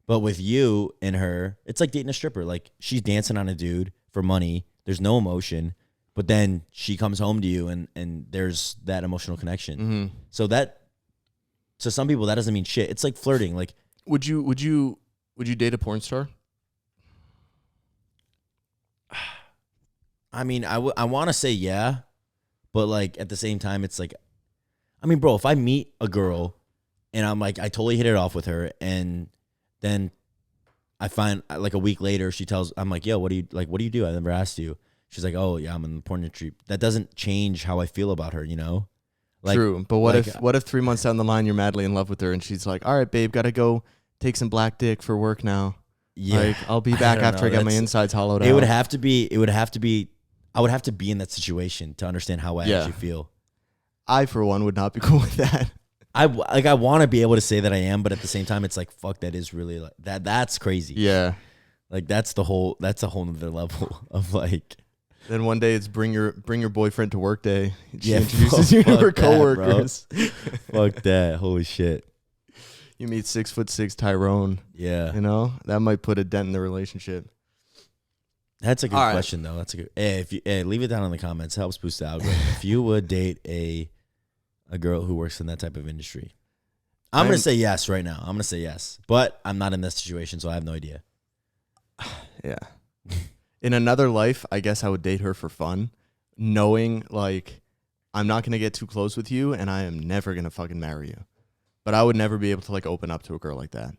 Speaker 1: But with you and her, it's like dating a stripper. Like she's dancing on a dude for money. There's no emotion. But then she comes home to you and there's that emotional connection.
Speaker 2: Mm-hmm.
Speaker 1: So that, to some people, that doesn't mean shit. It's like flirting. Like,
Speaker 2: Would you date a porn star?
Speaker 1: I mean, I want to say yeah, but like at the same time, it's like, I mean, bro, if I meet a girl and I'm like, I totally hit it off with her, and then I find like a week later, I'm like, yo, what do you do? I never asked you. She's like, oh yeah, I'm in the porn industry. That doesn't change how I feel about her, you know? Like,
Speaker 2: true, but what if 3 months down the line you're madly in love with her and she's like, all right, babe, gotta go take some black dick for work now.
Speaker 1: Yeah,
Speaker 2: Like, I'll be back after I get my insides hollowed out.
Speaker 1: It would have to be. I would have to be in that situation to understand how I actually feel.
Speaker 2: I, for one, would not be cool with that.
Speaker 1: I want to be able to say that I am, but at the same time, it's like, fuck, that is really like that. That's crazy.
Speaker 2: Yeah.
Speaker 1: Like that's a whole nother level of like.
Speaker 2: Then one day it's bring your boyfriend to work day. She
Speaker 1: Yeah,
Speaker 2: introduces you to her
Speaker 1: fuck that, bro.
Speaker 2: coworkers.
Speaker 1: Fuck that. Holy shit.
Speaker 2: You meet 6'6" Tyrone.
Speaker 1: Yeah.
Speaker 2: You know, that might put a dent in the relationship.
Speaker 1: That's a good
Speaker 2: All right.
Speaker 1: question though. That's a good. Hey, leave it down in the comments. Helps boost the algorithm. If you would date a girl who works in that type of industry, I'm gonna say yes right now. I'm gonna say yes, but I'm not in this situation, so I have no idea.
Speaker 2: Yeah. In another life, I guess I would date her for fun, knowing like I'm not gonna get too close with you, and I am never gonna fucking marry you. But I would never be able to like open up to a girl like that.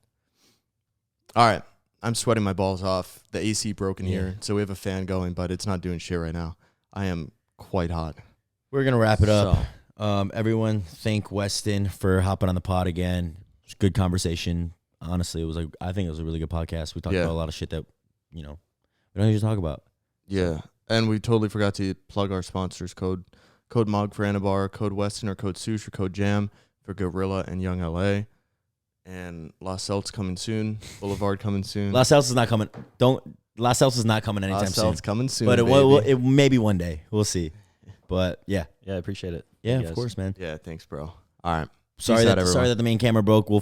Speaker 2: All right. I'm sweating my balls off. The AC broke in here, so we have a fan going, but it's not doing shit right now. I am quite hot.
Speaker 1: We're gonna wrap it up. Everyone, thank Weston for hopping on the pod again. It's a good conversation. Honestly, I think it was a really good podcast. We talked about a lot of shit that, you know, we don't usually talk about.
Speaker 2: Yeah, and we totally forgot to plug our sponsors. Code MOG for Anabar, code Weston or code Sush or code Jam for Gorilla and Young LA. And Los Celts coming soon. Boulevard coming soon.
Speaker 1: Los Celts is not coming. Los Celts is not coming anytime
Speaker 2: Los
Speaker 1: soon.
Speaker 2: Celts coming soon,
Speaker 1: But
Speaker 2: baby.
Speaker 1: it maybe one day. We'll see. But yeah.
Speaker 3: Yeah, I appreciate it.
Speaker 1: Yeah,
Speaker 3: You
Speaker 1: of
Speaker 3: guys.
Speaker 1: course, man.
Speaker 2: Yeah, thanks, bro. All right.
Speaker 1: Sorry that the main camera broke. We'll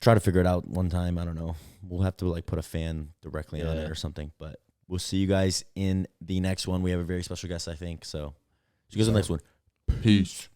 Speaker 1: try to figure it out one time. I don't know. We'll have to like put a fan directly on it or something. But we'll see you guys in the next one. We have a very special guest, I think. So see you guys in the next one.
Speaker 2: Peace.